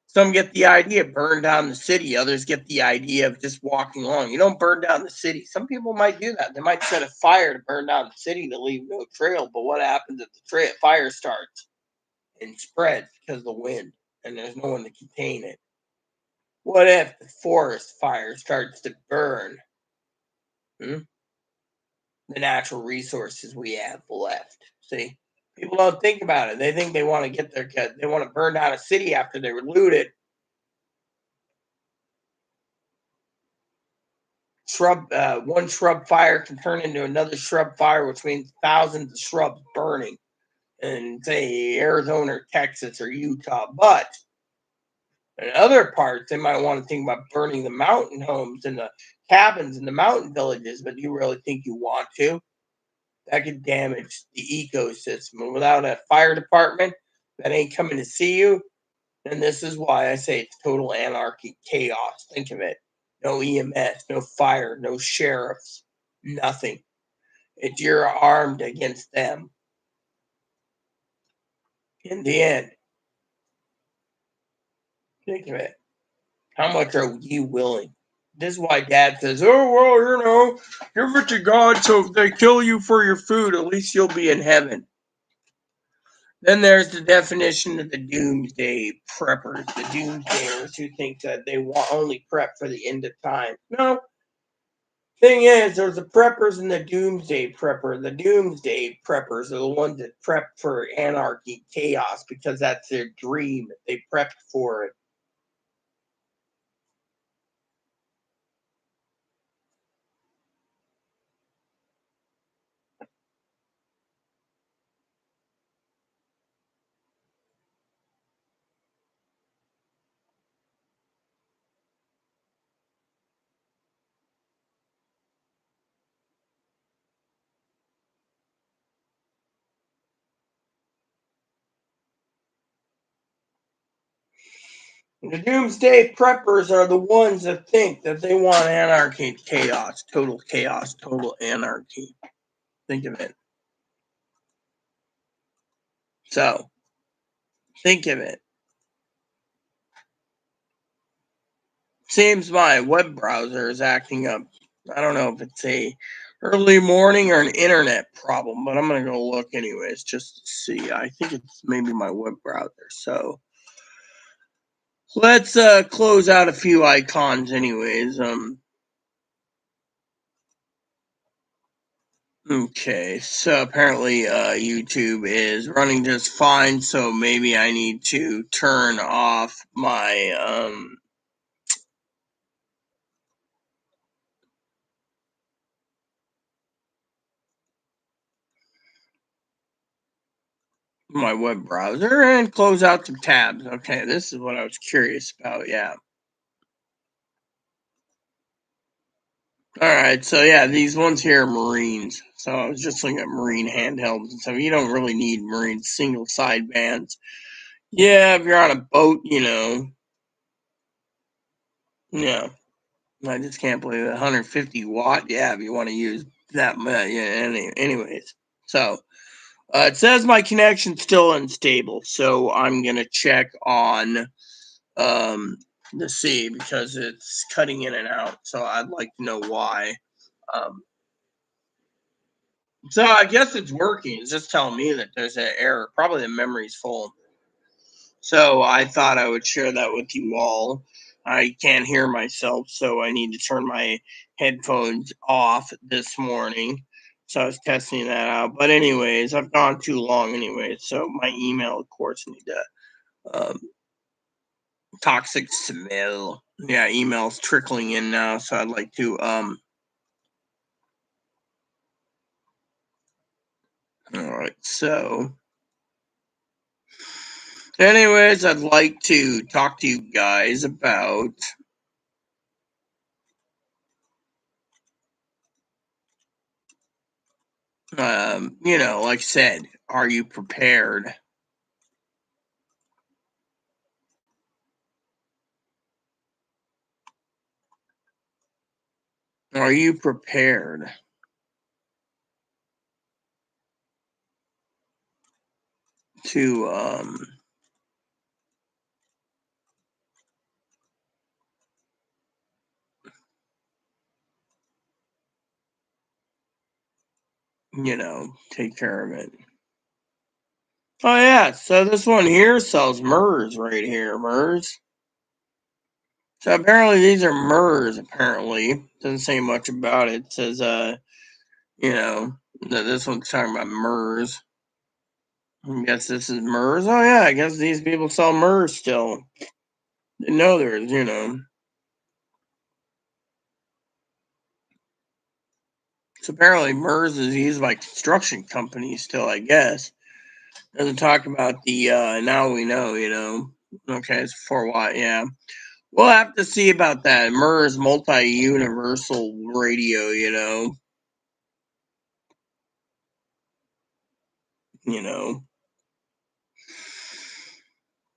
some get the idea, burn down the city. Others get the idea of just walking along. You don't burn down the city. Some people might do that. They might set a fire to burn down the city to leave no trail. But what happens if the fire starts and spreads because of the wind and there's no one to contain it? What if the forest fire starts to burn the natural resources we have left? See, people don't think about it. They think they want to get their cut. They want to burn down a city after they were looted. One shrub fire can turn into another shrub fire, which means thousands of shrubs burning in, say, Arizona or Texas or Utah. But in other parts, they might want to think about burning the mountain homes and the cabins in the mountain villages. But do you really think you want to? That could damage the ecosystem. And without a fire department that ain't coming to see you, then this is why I say it's total anarchy, chaos. Think of it. no EMS, no fire, no sheriffs, nothing. It's you're armed against them. In the end, think of it. How much are you willing? This is why Dad says, "Oh well, give it to God, so if they kill you for your food, at least you'll be in heaven." Then there's the definition of the doomsday preppers, the doomsdayers who think that they want only prep for the end of time. No. Thing is, there's the preppers and the doomsday prepper. The doomsday preppers are the ones that prep for anarchy, chaos, because that's their dream. They prepped for it. The doomsday preppers are the ones that think that they want anarchy, chaos, total anarchy. Think of it. So, think of it. Seems my web browser is acting up. I don't know if it's a early morning or an internet problem, but I'm gonna go look anyways just to see. I think it's maybe my web browser. So let's close out a few icons anyways. Okay, so apparently YouTube is running just fine, so maybe I need to turn off my web browser and close out some tabs. Okay, this is what I was curious about. Yeah. All right, so yeah, these ones here are Marines. So I was just looking at Marine handhelds and stuff. You don't really need Marine single sidebands. Yeah, if you're on a boat, yeah. I just can't believe it. 150 watt. Yeah, if you want to use that much. Yeah. Anyways, so it says my connection's still unstable, so I'm gonna check on the C because it's cutting in and out. So I'd like to know why. Um, so I guess it's working. It's just telling me that there's an error. Probably the memory's full. So I thought I would share that with you all. I can't hear myself, so I need to turn my headphones off this morning. So I was testing that out. But anyways, I've gone too long anyway. So my email, of course, need to toxic smell. Yeah, emails trickling in now. So I'd like to all right. So anyways, I'd like to talk to you guys about like I said, are you prepared? Are you prepared to take care of it? Oh yeah, so this one here sells MERS right here, MERS. So apparently these are MERS, apparently. Doesn't say much about it. It says this one's talking about MERS. I guess this is MERS. Oh yeah, I guess these people sell MERS still. Didn't know there's. So apparently MERS is used by construction companies still, I guess. Doesn't talk about the now we know. Okay, it's 4 watt, yeah. We'll have to see about that. MERS multi-universal radio, you know.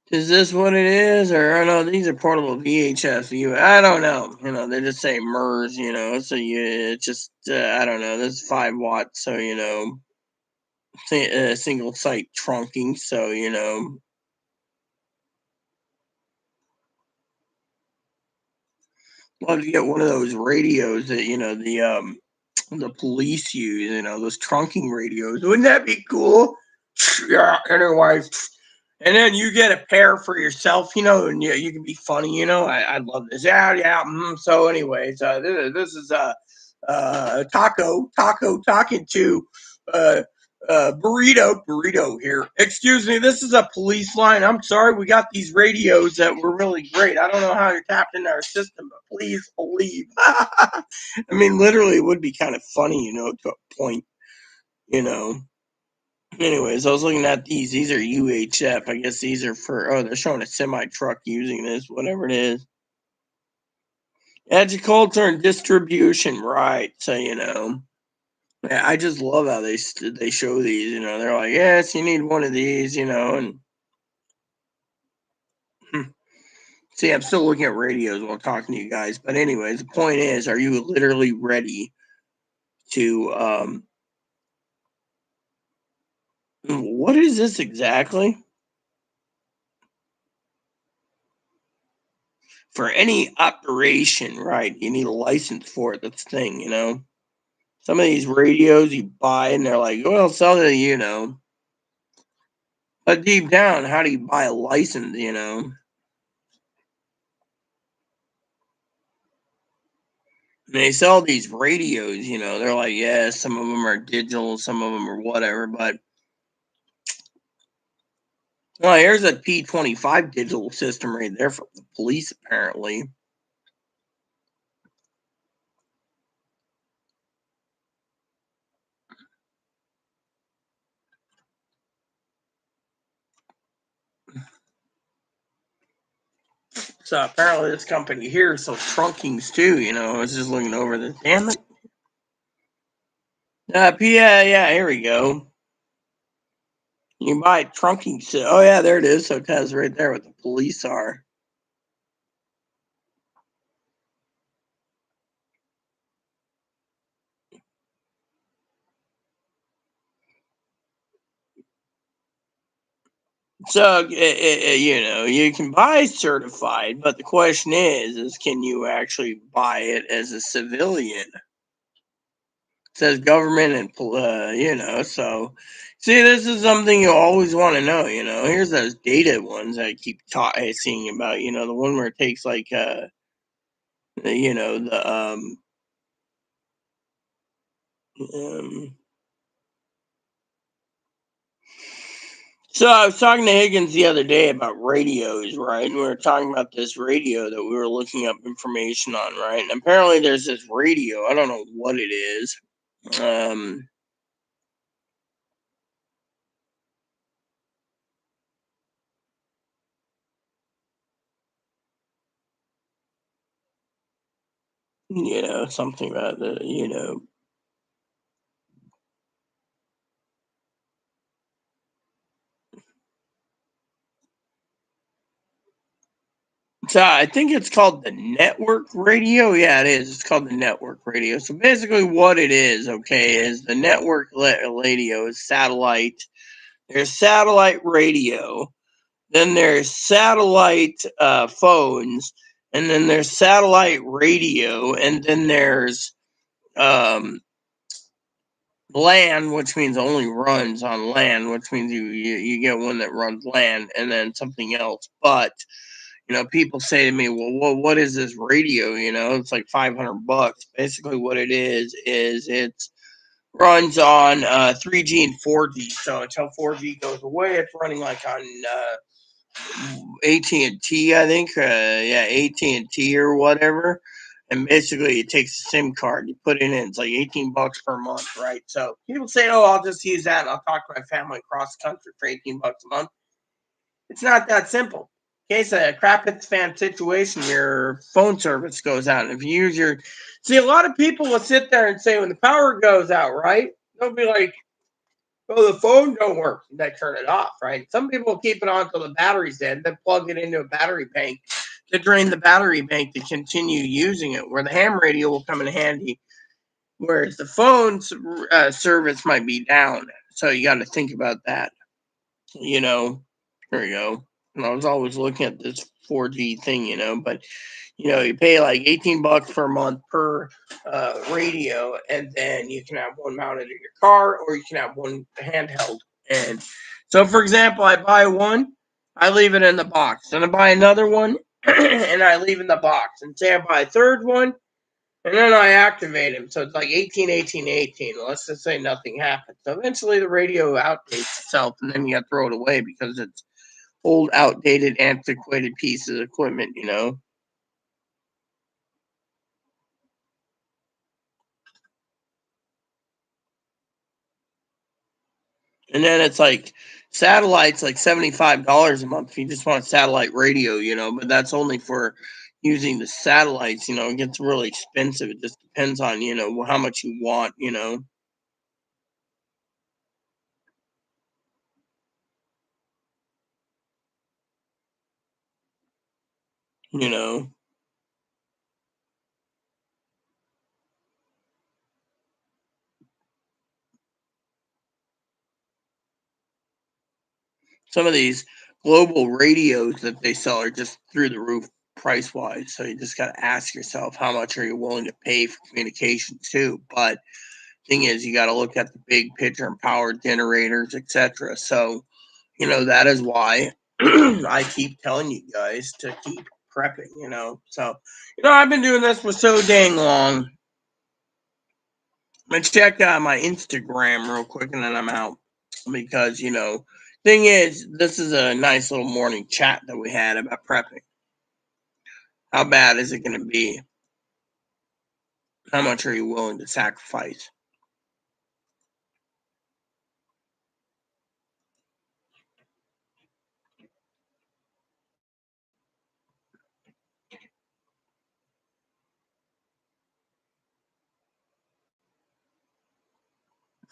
Is this what it is? Or, oh no, these are portable VHS. I don't know. They just say MERS, so it's just, I don't know. This is 5 watts, so, single site trunking, so, love to get one of those radios that, the police use, those trunking radios. Wouldn't that be cool? Yeah, anyways. And then you get a pair for yourself, and you can be funny, I love this. Yeah, yeah. So, anyways, this is Taco talking to uh, Burrito here. Excuse me, this is a police line. I'm sorry, we got these radios that were really great. I don't know how you're tapped into our system, but please believe. I mean, literally, it would be kind of funny, to a point, you know. Anyways, I was looking at these. These are UHF. I guess these are for, they're showing a semi truck using this, whatever it is. Agriculture and distribution, right? So, yeah, I just love how they show these. They're like, yes, you need one of these, and see, I'm still looking at radios while talking to you guys. But anyways, the point is, are you literally ready to what is this exactly? For any operation, right? You need a license for it. That's the thing, Some of these radios you buy and they're like, well, sell to but deep down, how do you buy a license, And they sell these radios, they're like, yeah, some of them are digital, some of them are whatever, but well, here's a P25 digital system right there for the police, apparently. So apparently this company here sells trunkings too, I was just looking over this. Damn it. Yeah, here we go. You can buy trunking. Oh, yeah, there it is. So it has right there what the police are. So, you can buy certified, but the question is can you actually buy it as a civilian? It says government and, so see, this is something you always want to know, Here's those data ones I keep seeing about, the one where it takes like, the, um, so I was talking to Higgins the other day about radios, right? And we were talking about this radio that we were looking up information on, right? And apparently there's this radio. I don't know what it is. Um, something about the. So I think it's called the network radio. Yeah, it is. It's called the network radio. So basically, what it is, okay, is the network radio is satellite. There's satellite radio. Then there's satellite phones, and then there's satellite radio, and then there's um, land, which means only runs on land, which means you get one that runs land, and then something else. But people say to me, well, what is this radio? It's like $500. Basically, what it is it's runs on 3G and 4G. So until 4G goes away, it's running like on AT&T, I think. Yeah, AT&T or whatever. And basically, it takes a SIM card. You put it in. It's like $18 per month, right? So people say, "Oh, I'll just use that. And I'll talk to my family across the country for $18 a month." It's not that simple. In case a crap hits fan situation, your phone service goes out. And if you use your, see, a lot of people will sit there and say when the power goes out, right? They'll be like, Well, the phone don't work. They turn it off, right? Some people keep it on till the battery's dead, then plug it into a battery bank to drain the battery bank to continue using it. Where the ham radio will come in handy, whereas the phone's service might be down. So you got to think about that. You know, there you go. And I was always looking at this 4G thing, but you pay like $18 per month per radio, and then you can have one mounted in your car, or you can have one handheld. And so, for example, I buy one, I leave it in the box, and I buy another one, and I leave in the box. And say I buy a third one, and then I activate them. So it's like 18, 18, 18. Let's just say nothing happens. So eventually the radio outdates itself, and then you got to throw it away because it's old, outdated, antiquated piece of equipment. And then it's like satellites like $75 a month if you just want a satellite radio, but that's only for using the satellites. It gets really expensive. It just depends on how much you want. You know. Some of these global radios that they sell are just through the roof price wise. So you just got to ask yourself, how much are you willing to pay for communications too? But thing is, you got to look at the big picture and power generators, etc. So, that is why I keep telling you guys to keep prepping. So, I've been doing this for so dang long. I'm gonna check out my Instagram real quick and then I'm out. Because, thing is, this is a nice little morning chat that we had about prepping. How bad is it gonna be? How much are you willing to sacrifice?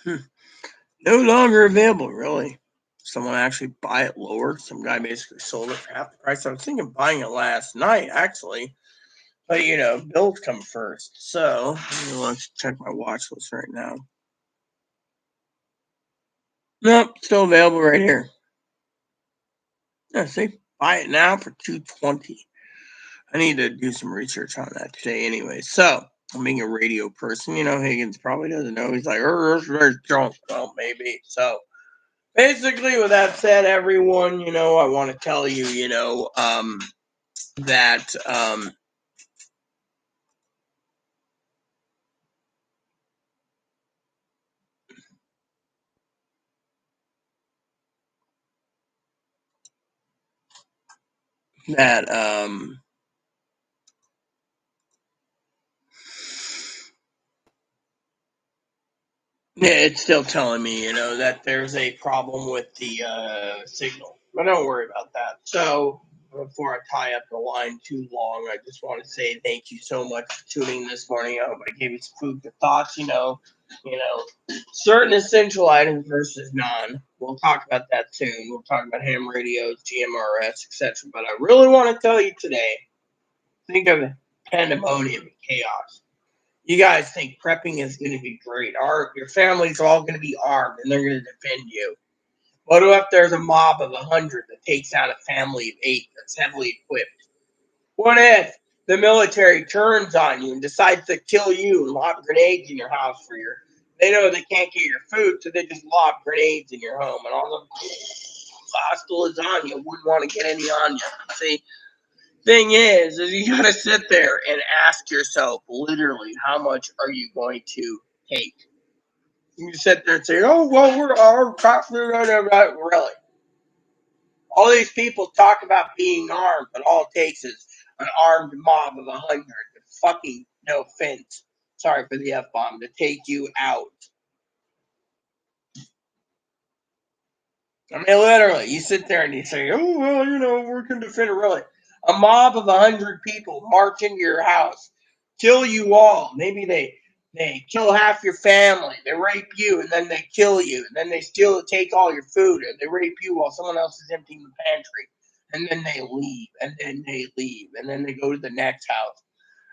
No longer available, really. Someone actually buy it lower. Some guy basically sold it for half the price. I was thinking of buying it last night, actually. But bills come first. So let's check my watch list right now. Nope, still available right here. Yeah, see, buy it now for $220. I need to do some research on that today, anyway. So I'm being a radio person. Higgins probably doesn't know. He's like, there's drunk. Well, maybe. So basically, with that said, everyone, I want to tell you, that that yeah, it's still telling me, that there's a problem with the signal. But don't worry about that. So before I tie up the line too long, I just want to say thank you so much for tuning in this morning. I hope I gave you some food for thoughts. Certain essential items versus none. We'll talk about that soon. We'll talk about ham radios, GMRS, etc. But I really want to tell you today. Think of pandemonium and chaos. You guys think prepping is going to be great. Your family's all going to be armed and they're going to defend you. What if there's a mob of 100 that takes out a family of 8 that's heavily equipped? What if the military turns on you and decides to kill you and lob grenades in your house for your? They know they can't get your food, so they just lob grenades in your home, and all the hostile lasagna wouldn't want to get any on you. See, thing is you gotta sit there and ask yourself literally how much are you going to take. You sit there and say, "Oh well, we're armed." Really, all these people talk about being armed, but all it takes is an armed mob of 100. Fucking no offense. Sorry for the f bomb to take you out. I mean, literally, you sit there and you say, "Oh well, we can defend it." Really, a mob of 100 people march into your house, kill you all. Maybe they They kill half your family. They rape you, and then they kill you, and then they take all your food, and they rape you while someone else is emptying the pantry, and then they leave, and then they leave, and then they go to the next house.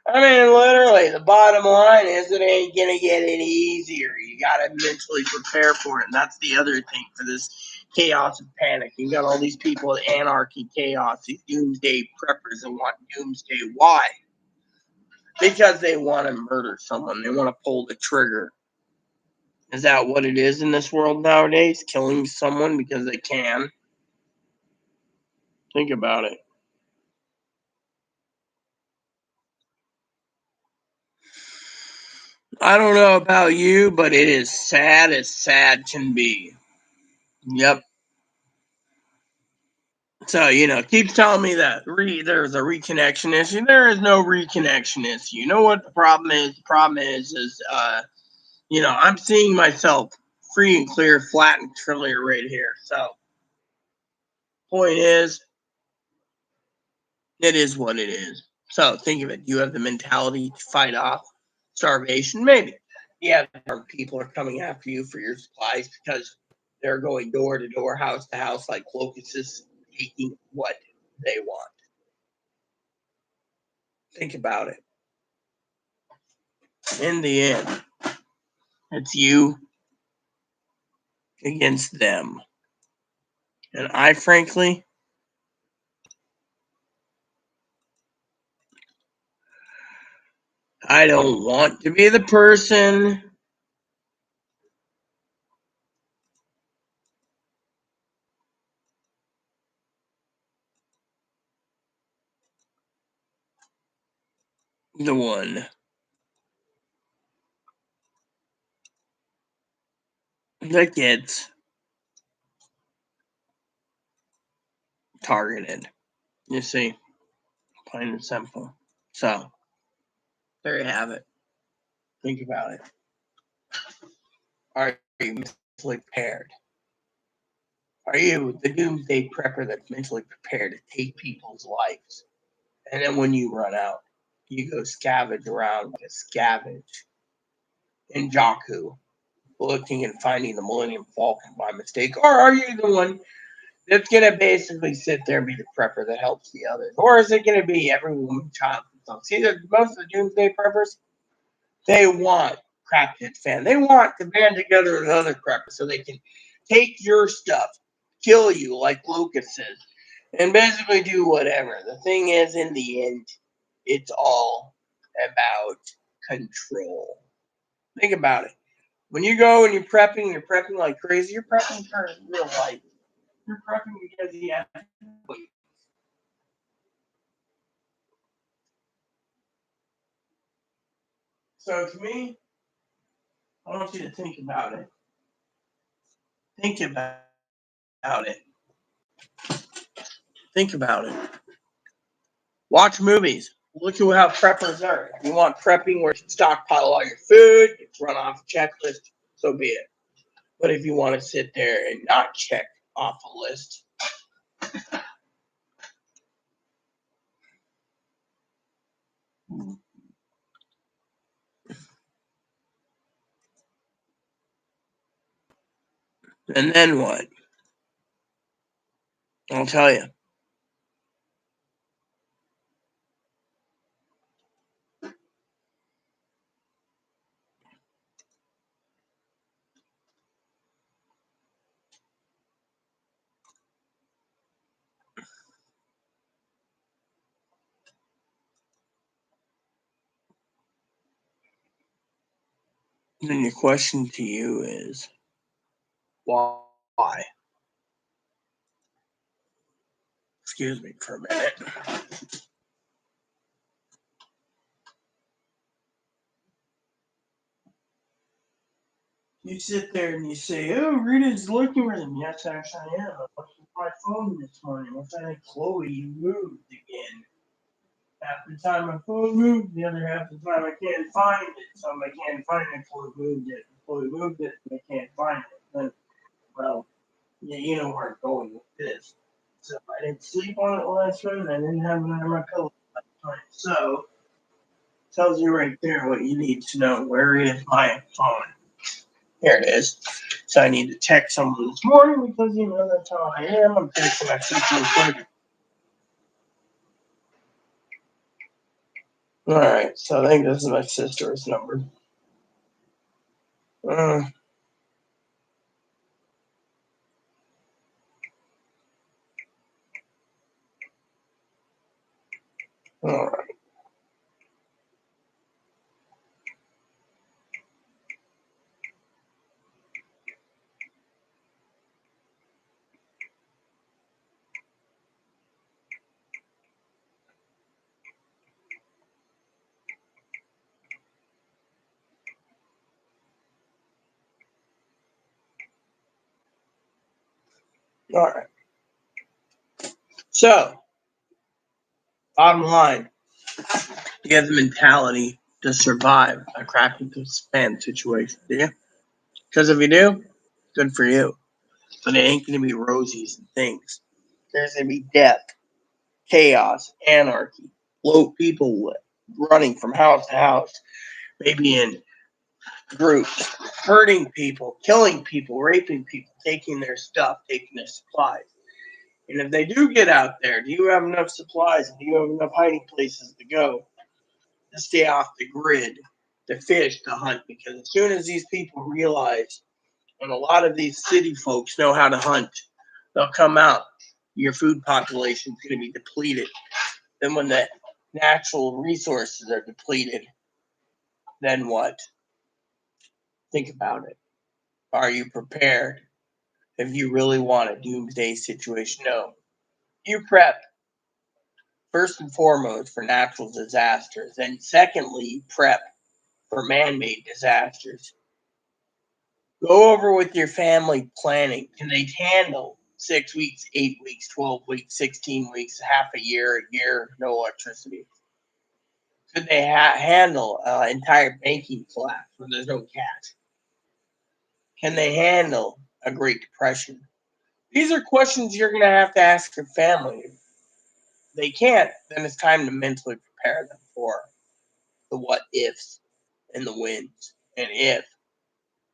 I mean, literally, the bottom line is it ain't gonna get any easier. You gotta mentally prepare for it, and that's the other thing for this chaos and panic. You got all these people in anarchy, chaos, these doomsday preppers that want doomsday. Why? Because they want to murder someone. They want to pull the trigger. Is that what it is in this world nowadays? Killing someone because they can? Think about it. I don't know about you, but it is sad as sad can be. Yep. So, keeps telling me that there's a reconnection issue. There is no reconnection issue. You know what the problem is? The problem is, I'm seeing myself free and clear, flat and clear right here. So, point is, it is what it is. So think of it. You have the mentality to fight off starvation. Maybe. Yeah, people are coming after you for your supplies because they're going door to door, house to house, like locusts, taking what they want. Think about it. In the end, it's you against them. And I don't want to be the person the one that gets targeted. You see, plain and simple. So, there you have it. Think about it. Are you mentally prepared? Are you the doomsday prepper that's mentally prepared to take people's lives? And then when you run out, you go scavenge around like a scavenge in Jakku, looking and finding the Millennium Falcon by mistake? Or are you the one that's going to basically sit there and be the prepper that helps the others? Or is it going to be every woman, child, and son? See, most of the doomsday preppers, they want crap hit fan. They want to band together with other preppers so they can take your stuff, kill you like Lucas says, and basically do whatever. The thing is, in the end, it's all about control. Think about it. When you go and you're prepping like crazy, you're prepping for real life. You're prepping because you have to wait. So to me, I want you to think about it. Think about it. Think about it. Watch movies. Look at how preppers are. If you want prepping where you stockpile all your food, you run off a checklist, so be it. But if you want to sit there and not check off a list, and then what? I'll tell you. Then your question to you is why? Excuse me for a minute. You sit there and you say, "Oh, Rita's looking for them." Yes, actually, I am. I looked at my phone this morning. What's that? Chloe moved again. Half the time my phone moved, the other half the time I can't find it. So if I can't find it, Chloe moved it. Chloe moved it, and I can't find it. Then, well, yeah, you know where I'm going with this. So I didn't sleep on it last night, and I didn't have it under my pillow last night. So Tells you right there what you need to know. Where is my phone? Here it is. So I need to text someone this morning because that's how I am. I'm texting my sister real quick. All right, so I think this is my sister's number. All right. All right. So, bottom line, you have the mentality to survive a crappy span situation, do you? Because if you do, good for you. But it ain't going to be rosies and things. There's going to be death, chaos, anarchy, people running from house to house, maybe in groups, hurting people, killing people, raping people, taking their stuff, taking their supplies. And if they do get out there, do you have enough supplies? Do you have enough hiding places to go to stay off the grid, to fish, to hunt? Because as soon as these people realize, and a lot of these city folks know how to hunt, they'll come out. Your food population is going to be depleted. Then when the natural resources are depleted, then what? Think about it. Are you prepared? If you really want a doomsday situation, no. You prep first and foremost for natural disasters, and secondly, you prep for man-made disasters. Go over with your family planning. Can they handle 6 weeks, 8 weeks, 12 weeks, 16 weeks, half a year, no electricity? Could they handle an entire banking collapse where there's no cash? Can they handle a Great Depression? These are questions you're going to ask your family. If they can't, then it's time to mentally prepare them for the what ifs and the wins. And if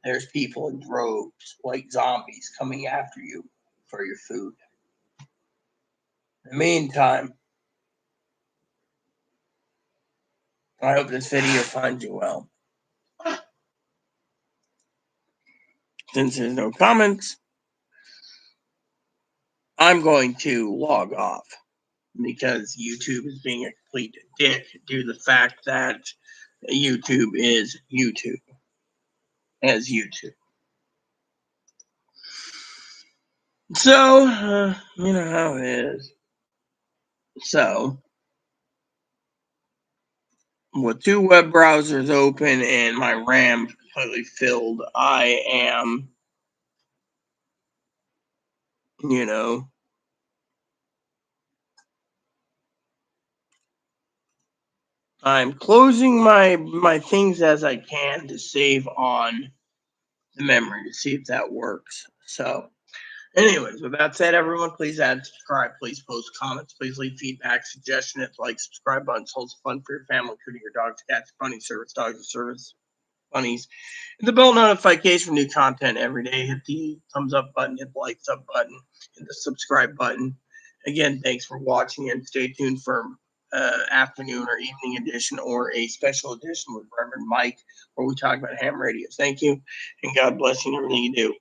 there's people in droves like zombies coming after you for your food. In the meantime, I hope this video finds you well. Since there's no comments, I'm going to log off because YouTube is being a complete dick due to the fact that YouTube is YouTube as YouTube. So, you know how it is. So, with 2 web browsers open and my RAM completely filled, I am, you know, I'm closing my things as I can to save on the memory to see if that works. So, anyways, with that said, everyone, please add, subscribe, please post comments, please leave feedback, suggestions, like, subscribe buttons, holds fun for your family, including your dogs, cats, bunnies, service dogs, and service bunnies. Hit the bell notification for new content every day. Hit the thumbs up button, hit the likes up button, hit the subscribe button. Again, thanks for watching and stay tuned for afternoon or evening edition or a special edition with Reverend Mike where we talk about ham radios. Thank you, and God bless you in everything you do.